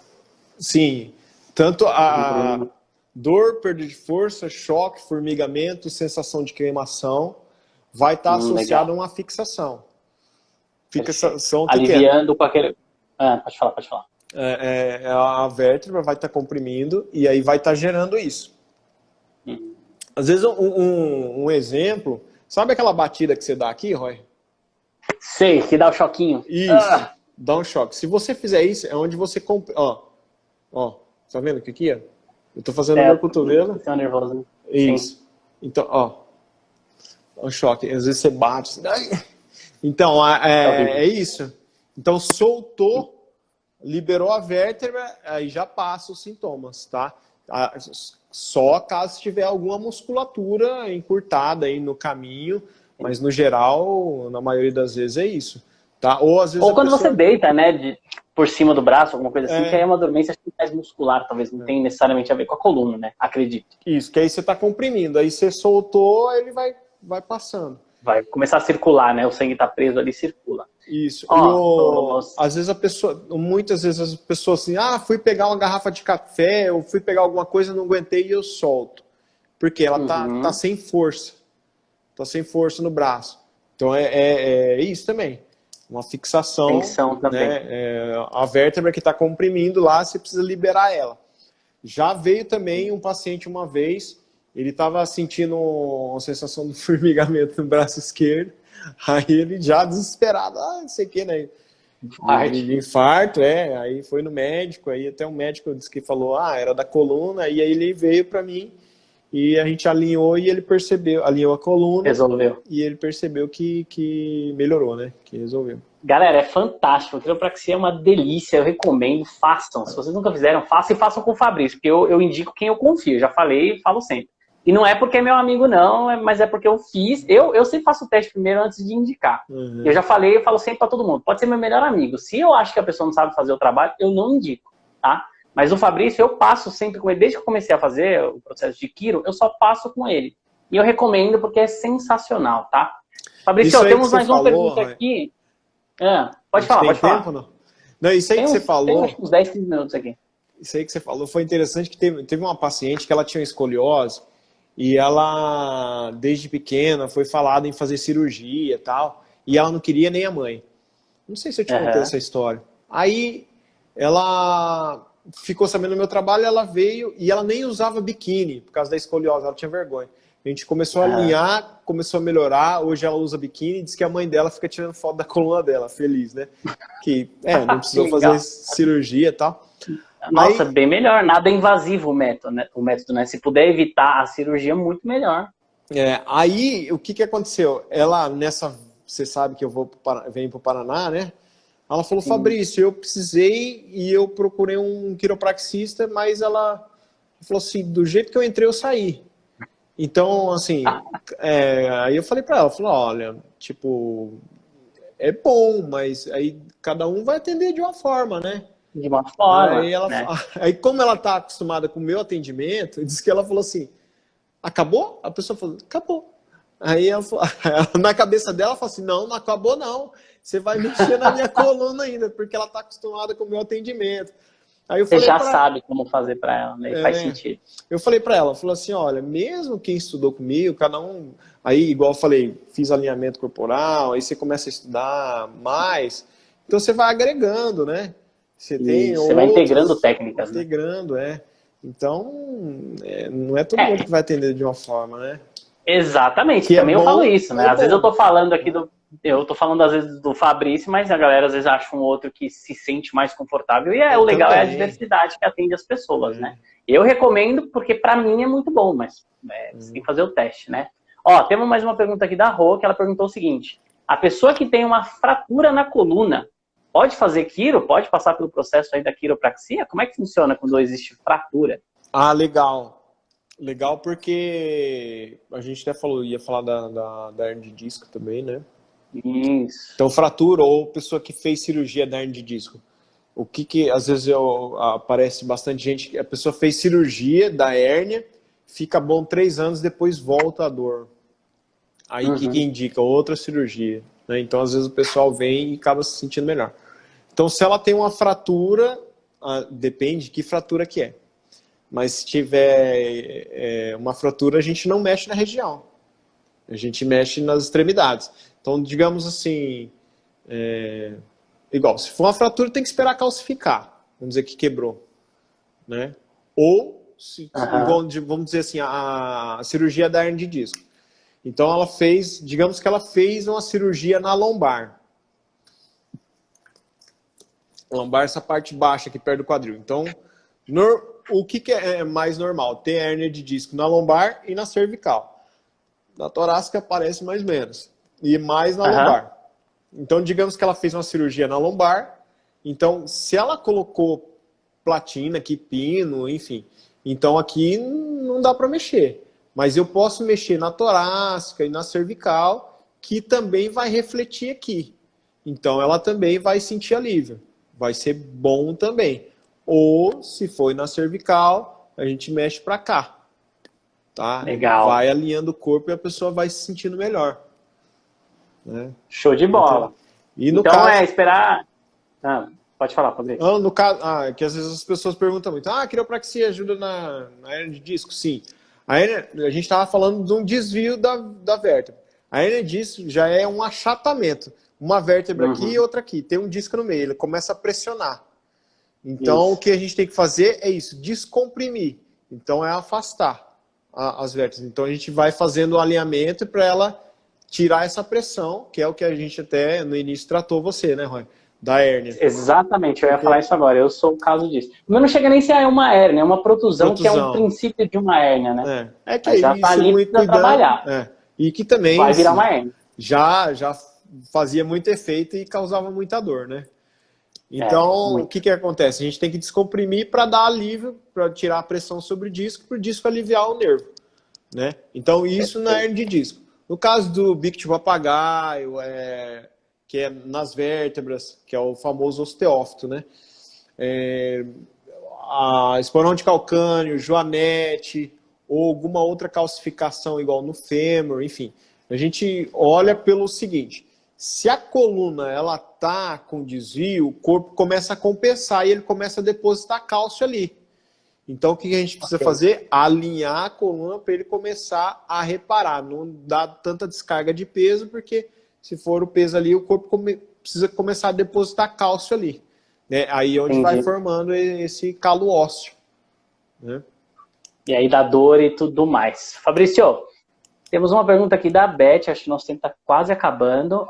[SPEAKER 3] Sim, tanto
[SPEAKER 1] algum
[SPEAKER 3] a
[SPEAKER 1] problema?
[SPEAKER 3] dor, perda de força, choque, formigamento, sensação de queimação, vai estar associado
[SPEAKER 1] Legal.
[SPEAKER 3] a uma fixação.
[SPEAKER 1] Perfeito.
[SPEAKER 3] Fixação, o que que é?
[SPEAKER 1] Aliviando com aquele... Ah, pode falar, pode falar.
[SPEAKER 3] A vértebra vai estar comprimindo e aí vai estar gerando isso.
[SPEAKER 1] Hum.
[SPEAKER 3] Às vezes, um exemplo, sabe aquela batida que você dá aqui, Roy?
[SPEAKER 1] Sei, que dá o choquinho.
[SPEAKER 3] Isso, dá um choque. Se você fizer isso, é onde você... Ó, tá vendo que aqui, ó? Eu tô fazendo o meu cotovelo.
[SPEAKER 1] Você é nervoso, né?
[SPEAKER 3] Isso.
[SPEAKER 1] Sim.
[SPEAKER 3] Então, ó, dá um choque. Às vezes você bate. Assim, ai. Então, é isso. Então, soltou, liberou a vértebra, aí já passa os sintomas, tá? Só caso tiver alguma musculatura encurtada aí no caminho, mas no geral, na maioria das vezes é isso, tá? Ou às vezes
[SPEAKER 1] Ou
[SPEAKER 3] a
[SPEAKER 1] quando
[SPEAKER 3] pessoa...
[SPEAKER 1] você deita, né, por cima do braço, alguma coisa assim, que aí é
[SPEAKER 3] É,
[SPEAKER 1] uma dormência mais muscular, talvez não tenha necessariamente a ver com a coluna, né? Acredito.
[SPEAKER 3] isso, que aí você tá comprimindo, aí você soltou, ele vai passando.
[SPEAKER 1] Vai começar a circular, né? O sangue tá preso ali, circula.
[SPEAKER 3] Isso.
[SPEAKER 1] Ó,
[SPEAKER 3] Às vezes muitas vezes as pessoas assim, fui pegar uma garrafa de café, ou fui pegar alguma coisa, não aguentei e eu solto. Porque ela tá sem força. Tá sem força no braço. Então é isso também. Uma fixação,
[SPEAKER 1] tensão também.
[SPEAKER 3] né? A vértebra que está comprimindo lá, você precisa liberar ela. Já veio também um paciente uma vez, ele estava sentindo uma sensação de formigamento no braço esquerdo, aí ele já desesperado, não sei o que, né? De infarto, aí foi no médico, aí até o médico disse que falou, era da coluna, e aí ele veio para mim, e a gente alinhou e ele percebeu, alinhou a coluna,
[SPEAKER 1] Resolveu.
[SPEAKER 3] e ele percebeu que melhorou, né? Que resolveu.
[SPEAKER 1] Galera, é fantástico. A quiropraxia é uma delícia. Eu recomendo, façam. Se vocês nunca fizeram, façam e façam com o Fabrício, porque eu indico quem eu confio. Já falei e falo sempre. E não é porque é meu amigo, não, mas é porque eu fiz. Eu sempre faço o teste primeiro antes de indicar.
[SPEAKER 3] Uhum.
[SPEAKER 1] Eu já falei, eu falo sempre para todo mundo. Pode ser meu melhor amigo. Se eu acho que a pessoa não sabe fazer o trabalho, eu não indico, tá? Mas o Fabrício, eu passo sempre com ele. Desde que eu comecei a fazer o processo de quiro, eu só passo com ele. E eu recomendo porque é sensacional, tá? Fabrício, temos mais uma pergunta aqui. Pode falar, pode falar.
[SPEAKER 3] Tempo, não, isso aí que você falou...
[SPEAKER 1] Tem uns 10, 15 minutos aqui.
[SPEAKER 3] Isso aí que você falou foi interessante, que teve uma paciente que ela tinha escoliose e ela, desde pequena, foi falada em fazer cirurgia e tal, e ela não queria nem a mãe. Não sei se eu te contei essa história. Aí, ela ficou sabendo do meu trabalho, ela veio e ela nem usava biquíni por causa da escoliose, ela tinha vergonha. A gente começou a alinhar, começou a melhorar, hoje ela usa biquíni, diz que a mãe dela fica tirando foto da coluna dela, feliz, né? Que, não precisou fazer cirurgia e tal.
[SPEAKER 1] Nossa, bem melhor, nada invasivo o método, né? Se puder evitar a cirurgia, muito melhor.
[SPEAKER 3] Aí, o que aconteceu? Ela, você sabe que eu venho para o Paraná, né? Ela falou, Fabrício, eu precisei e eu procurei um quiropraxista, mas ela falou assim, do jeito que eu entrei, eu saí. Então, assim, aí eu falei para ela, olha, tipo, é bom, mas aí cada um vai atender de uma forma, né?
[SPEAKER 1] De uma forma,
[SPEAKER 3] aí como ela tá acostumada com o meu atendimento, disse que ela falou assim, acabou? A pessoa falou, acabou. Aí ela falou, na cabeça dela, ela falou assim, não acabou não, você vai mexer na minha coluna ainda, porque ela tá acostumada com o meu atendimento. Aí eu falei
[SPEAKER 1] você já sabe como fazer para ela, né? E faz sentido.
[SPEAKER 3] Eu falei para ela, falou assim, olha, mesmo quem estudou comigo, cada um, aí igual eu falei, fiz alinhamento corporal, aí você começa a estudar mais, então você vai agregando, né? Você
[SPEAKER 1] vai integrando técnicas,
[SPEAKER 3] integrando, Então, não é todo mundo que vai atender de uma forma, né?
[SPEAKER 1] Exatamente, que também eu falo isso, né? Às vezes eu tô falando aqui eu tô falando às vezes do Fabrício, mas a galera às vezes acha um outro que se sente mais confortável. E o legal é a diversidade que atende as pessoas, né? Eu recomendo porque pra mim é muito bom, mas você tem que fazer o teste, né? Ó, temos mais uma pergunta aqui da Rô, que ela perguntou o seguinte. A pessoa que tem uma fratura na coluna, pode fazer quiro? Pode passar pelo processo aí da quiropraxia? Como é que funciona quando existe fratura?
[SPEAKER 3] Legal. Legal porque a gente até ia falar da hernia de disco também, né?
[SPEAKER 1] Isso.
[SPEAKER 3] Então, fratura ou pessoa que fez cirurgia da hernia de disco. o que às vezes aparece bastante gente, a pessoa fez cirurgia da hérnia, fica bom 3 anos, depois volta a dor. Aí o que indica? Outra cirurgia, né? Então às vezes o pessoal vem e acaba se sentindo melhor. Então se ela tem uma fratura, depende de que fratura que é. Mas se tiver uma fratura, a gente não mexe na região. A gente mexe nas extremidades. Então, digamos assim, igual, se for uma fratura, tem que esperar calcificar. Vamos dizer que quebrou. Né? Ou, vamos dizer assim, a cirurgia da hernia de disco. Então, ela fez, digamos que ela fez uma cirurgia na lombar. Lombar, essa parte baixa aqui perto do quadril. Então, o que é mais normal? Ter hérnia de disco na lombar e na cervical. Na torácica aparece mais ou menos. E mais na lombar. Então, digamos que ela fez uma cirurgia na lombar. Então, se ela colocou platina aqui, pino, enfim. Então, aqui não dá para mexer. Mas eu posso mexer na torácica e na cervical, que também vai refletir aqui. Então, ela também vai sentir alívio. Vai ser bom também. Ou, se for na cervical, a gente mexe para cá. Tá?
[SPEAKER 1] Legal.
[SPEAKER 3] Vai alinhando o corpo e a pessoa vai se sentindo melhor. Né?
[SPEAKER 1] Show de bola.
[SPEAKER 3] Então
[SPEAKER 1] caso... esperar... pode falar, Fabrício.
[SPEAKER 3] No caso, que às vezes as pessoas perguntam muito, a quiropraxia ajuda na hérnia de disco? Sim. A gente estava falando de um desvio da vértebra. A hérnia de disco já é um achatamento. Uma vértebra aqui e outra aqui. Tem um disco no meio, ele começa a pressionar. Então, o que a gente tem que fazer é isso, descomprimir. Então, é afastar as vértebras. Então, a gente vai fazendo o alinhamento para ela tirar essa pressão, que é o que a gente até no início tratou você, né, Roy? Da hérnia.
[SPEAKER 1] Exatamente, eu ia falar isso agora, eu sou o caso disso. Mas não chega nem se é uma hérnia, é uma protusão, que é um princípio de uma hérnia, né?
[SPEAKER 3] É que já
[SPEAKER 1] tá ali para trabalhar.
[SPEAKER 3] E que também
[SPEAKER 1] vai virar uma hérnia.
[SPEAKER 3] Já fazia muito efeito e causava muita dor, né? Então, o que acontece? A gente tem que descomprimir para dar alívio, para tirar a pressão sobre o disco, para o disco aliviar o nervo. Né? Então, isso na hérnia de disco. No caso do bico de papagaio, que é nas vértebras, que é o famoso osteófito, né? A esporão de calcâneo, joanete, ou alguma outra calcificação igual no fêmur, enfim. A gente olha pelo seguinte... Se a coluna ela tá com desvio, o corpo começa a compensar e ele começa a depositar cálcio ali. Então, o que a gente precisa fazer? Alinhar a coluna para ele começar a reparar. Não dá tanta descarga de peso, porque se for o peso ali, o corpo precisa começar a depositar cálcio ali. Né? Aí é onde vai formando esse calo ósseo. Né?
[SPEAKER 1] E aí dá dor e tudo mais. Fabrício, temos uma pergunta aqui da Beth, acho que nosso tempo está quase acabando.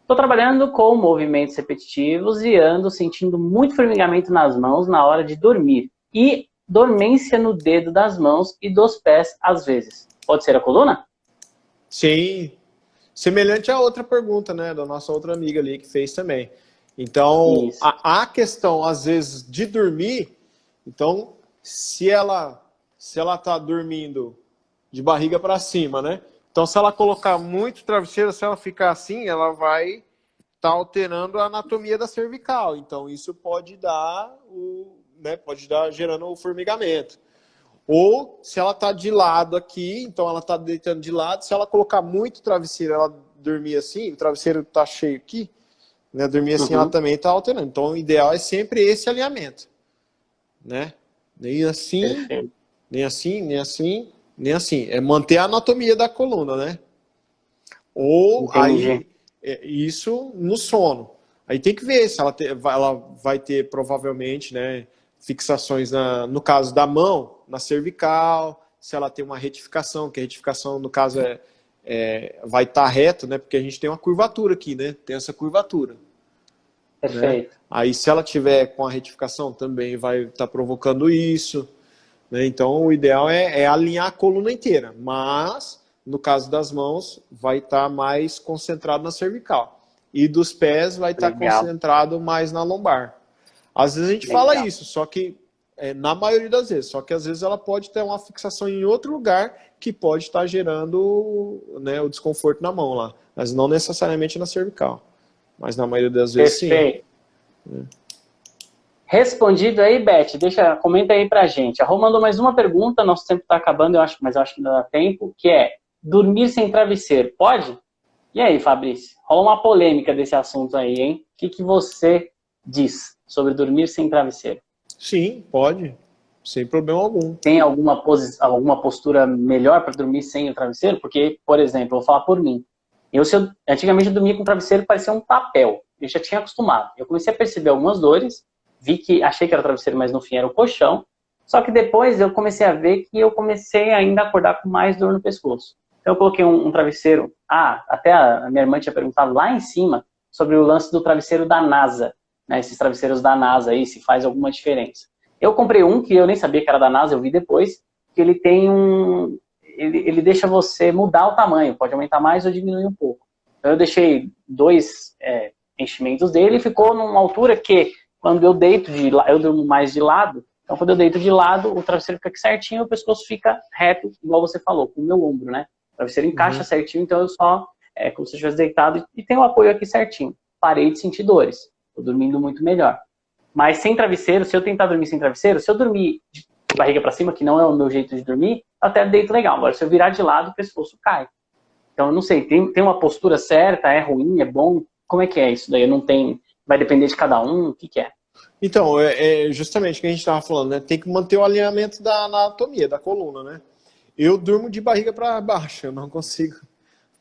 [SPEAKER 1] Estou trabalhando com movimentos repetitivos e ando sentindo muito formigamento nas mãos na hora de dormir. E dormência no dedo das mãos e dos pés às vezes. Pode ser a coluna?
[SPEAKER 3] Sim. Semelhante à outra pergunta, né? Da nossa outra amiga ali que fez também. Então, a questão, às vezes, de dormir, então, se ela está dormindo de barriga para cima, né? Então, se ela colocar muito travesseiro, se ela ficar assim, ela vai estar alterando a anatomia da cervical. Então, isso pode dar gerando o formigamento. Ou, se ela está de lado aqui, então ela está deitando de lado, se ela colocar muito travesseiro, ela dormir assim, o travesseiro está cheio aqui, né? Dormir assim, ela também está alterando. Então, o ideal é sempre esse alinhamento, né? Nem assim, nem assim, nem assim. Nem assim, é manter a anatomia da coluna, né? Ou aí, isso no sono. Aí tem que ver se ela vai ter provavelmente, né, fixações no caso da mão, na cervical, se ela tem uma retificação, que a retificação no caso vai estar reto, né? Porque a gente tem uma curvatura aqui, né? Tem essa curvatura.
[SPEAKER 1] Perfeito.
[SPEAKER 3] Né? Aí se ela tiver com a retificação também vai estar provocando isso. Então, o ideal é alinhar a coluna inteira, mas, no caso das mãos, vai estar mais concentrado na cervical. E dos pés vai estar concentrado mais na lombar. Às vezes a gente fala isso, só que, na maioria das vezes, só que às vezes ela pode ter uma fixação em outro lugar que pode estar gerando, né, o desconforto na mão lá, mas não necessariamente na cervical. Mas na maioria das vezes, sim.
[SPEAKER 1] Respondido aí, Beth, comenta aí pra gente. A Rô mandou mais uma pergunta, nosso tempo tá acabando, mas eu acho que ainda dá tempo, que é, dormir sem travesseiro, pode? E aí, Fabrício? Rola uma polêmica desse assunto aí, hein? O que você diz sobre dormir sem travesseiro?
[SPEAKER 3] Sim, pode. Sem problema algum.
[SPEAKER 1] Tem alguma postura melhor para dormir sem o travesseiro? Porque, por exemplo, eu vou falar por mim. Antigamente eu dormia com o travesseiro que parecia um papel. Eu já tinha acostumado. Eu comecei a perceber algumas dores, achei que era o travesseiro, mas no fim era o colchão. Só que depois eu comecei a ver que eu comecei ainda a acordar com mais dor no pescoço. Então eu coloquei um travesseiro. Até a minha irmã tinha perguntado lá em cima sobre o lance do travesseiro da NASA. Né, esses travesseiros da NASA aí, se faz alguma diferença. Eu comprei um que eu nem sabia que era da NASA, eu vi depois, que ele tem ele deixa você mudar o tamanho, pode aumentar mais ou diminuir um pouco. Então eu deixei 2 enchimentos dele e ficou numa altura que, quando eu deito eu durmo mais de lado, então quando eu deito de lado, o travesseiro fica aqui certinho, o pescoço fica reto, igual você falou, com o meu ombro, né? O travesseiro encaixa certinho, então eu só, como se eu estivesse deitado, e tem o apoio aqui certinho. Parei de sentir dores. Tô dormindo muito melhor. Mas sem travesseiro, se eu tentar dormir sem travesseiro, se eu dormir de barriga para cima, que não é o meu jeito de dormir, até deito legal. Agora, se eu virar de lado, o pescoço cai. Então, eu não sei, tem uma postura certa, é ruim, é bom? Como é que é isso daí? Não tem, vai depender de cada um, o que é?
[SPEAKER 3] Então, é justamente o que a gente estava falando, né? Tem que manter o alinhamento da anatomia, da coluna, né? Eu durmo de barriga para baixo, eu não consigo,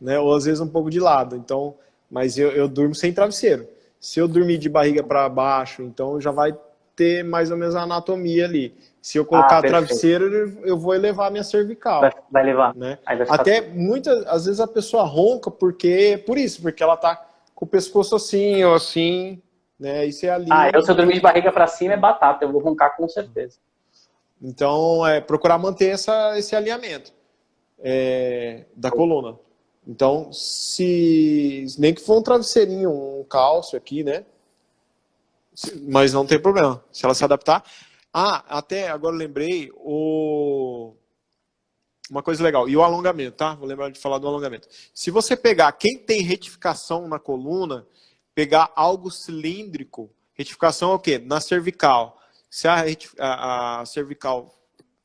[SPEAKER 3] né? Ou às vezes um pouco de lado, então, mas eu durmo sem travesseiro. Se eu dormir de barriga para baixo, então já vai ter mais ou menos a anatomia ali. Se eu colocar travesseiro, eu vou elevar a minha cervical.
[SPEAKER 1] Vai levar.
[SPEAKER 3] Né?
[SPEAKER 1] Aí vai ficar...
[SPEAKER 3] Até às vezes a pessoa ronca porque ela tá com o pescoço assim ou assim, né? Isso é ali.
[SPEAKER 1] Se eu dormir de barriga para cima é batata, eu vou roncar com certeza.
[SPEAKER 3] Então, procurar manter esse alinhamento da coluna. Então, nem que for um travesseirinho, um cálcio aqui, né? Mas não tem problema, se ela se adaptar. Até agora lembrei uma coisa legal, e o alongamento, tá? Vou lembrar de falar do alongamento. Se você pegar, quem tem retificação na coluna, pegar algo cilíndrico, retificação é o quê? Na cervical. Se a cervical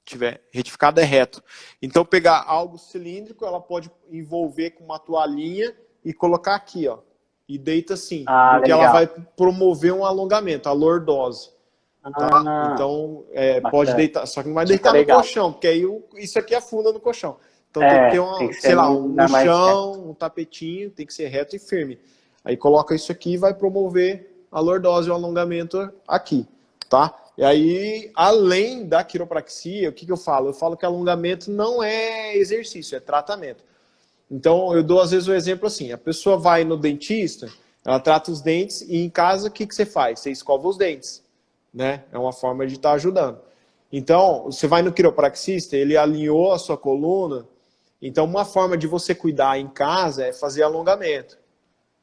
[SPEAKER 3] tiver retificada, é reto. Então, pegar algo cilíndrico, ela pode envolver com uma toalhinha e colocar aqui, ó. E deita assim. Porque legal. Ela vai promover um alongamento, a lordose. Tá? Então, pode deitar. Só que não vai deitar no colchão, porque aí isso aqui afunda no colchão. Então tem que ter um chão, um tapetinho, tem que ser reto e firme. Aí coloca isso aqui e vai promover a lordose e o alongamento aqui. Tá? E aí, além da quiropraxia, o que eu falo? Eu falo que alongamento não é exercício, é tratamento. Então, eu dou às vezes o exemplo assim, a pessoa vai no dentista, ela trata os dentes e em casa, o que você faz? Você escova os dentes, né? É uma forma de estar ajudando. Então, você vai no quiropraxista, ele alinhou a sua coluna, então uma forma de você cuidar em casa é fazer alongamento.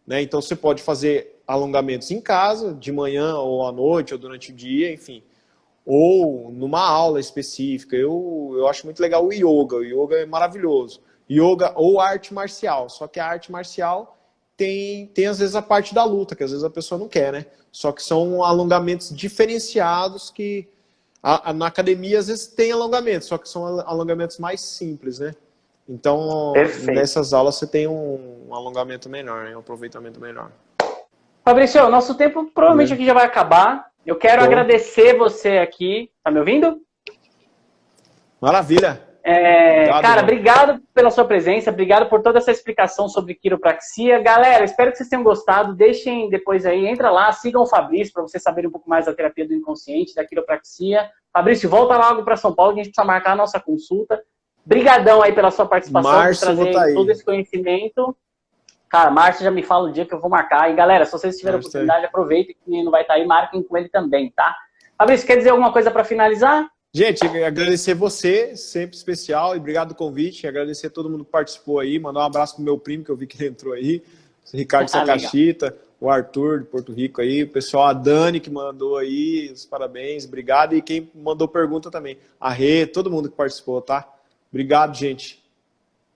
[SPEAKER 3] Né? Então, você pode fazer alongamentos em casa, de manhã ou à noite, ou durante o dia, enfim. Ou numa aula específica. Eu acho muito legal o yoga é maravilhoso. Yoga ou arte marcial, só que a arte marcial tem às vezes a parte da luta, que às vezes a pessoa não quer, né? Só que são alongamentos diferenciados que na academia às vezes tem alongamentos, só que são alongamentos mais simples, né? Então, nessas aulas você tem um alongamento melhor, né? Um aproveitamento melhor.
[SPEAKER 1] Fabrício, nosso tempo provavelmente aqui já vai acabar. Eu quero agradecer você aqui. Tá me ouvindo?
[SPEAKER 3] Maravilha.
[SPEAKER 1] Cara, obrigado pela sua presença, obrigado por toda essa explicação sobre quiropraxia. Galera, espero que vocês tenham gostado. Deixem depois aí, entra lá, sigam o Fabrício para vocês saberem um pouco mais da terapia do inconsciente, da quiropraxia. Fabrício, volta logo para São Paulo que a gente precisa marcar a nossa consulta. Brigadão aí pela sua participação, por trazer todo esse conhecimento. Cara, Márcio já me fala o dia que eu vou marcar. E galera, se vocês tiverem oportunidade, aproveitem que não vai estar aí, marquem com ele também, tá? Fabrício, quer dizer alguma coisa para finalizar?
[SPEAKER 3] Gente, agradecer você, sempre especial, e obrigado do convite, agradecer a todo mundo que participou aí, mandar um abraço pro meu primo, que eu vi que ele entrou aí, o Ricardo Sakashita, o Arthur de Porto Rico aí, o pessoal, a Dani que mandou aí, os parabéns, obrigado, e quem mandou pergunta também, a Rê, todo mundo que participou, tá? Obrigado, gente.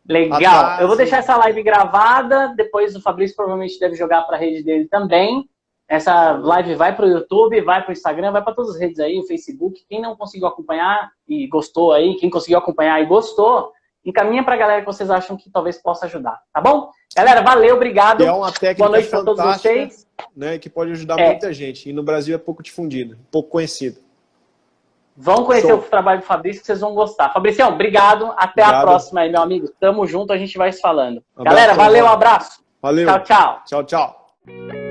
[SPEAKER 1] Legal, eu vou deixar essa live gravada, depois o Fabrício provavelmente deve jogar para a rede dele também. Essa live vai para o YouTube, vai para o Instagram, vai para todas as redes aí, o Facebook. Quem não conseguiu acompanhar e gostou aí, quem conseguiu acompanhar e gostou, encaminha para a galera que vocês acham que talvez possa ajudar, tá bom? Galera, valeu, obrigado.
[SPEAKER 3] É uma técnica
[SPEAKER 1] boa noite para todos vocês.
[SPEAKER 3] Né, que pode ajudar muita gente. E no Brasil é pouco difundido, pouco conhecido.
[SPEAKER 1] Vão conhecer o trabalho do Fabrício que vocês vão gostar. Fabricião, obrigado. Até a próxima aí, meu amigo. Tamo junto, a gente vai se falando. Galera, valeu, abraço.
[SPEAKER 3] Valeu.
[SPEAKER 1] Tchau, tchau.
[SPEAKER 3] Tchau, tchau.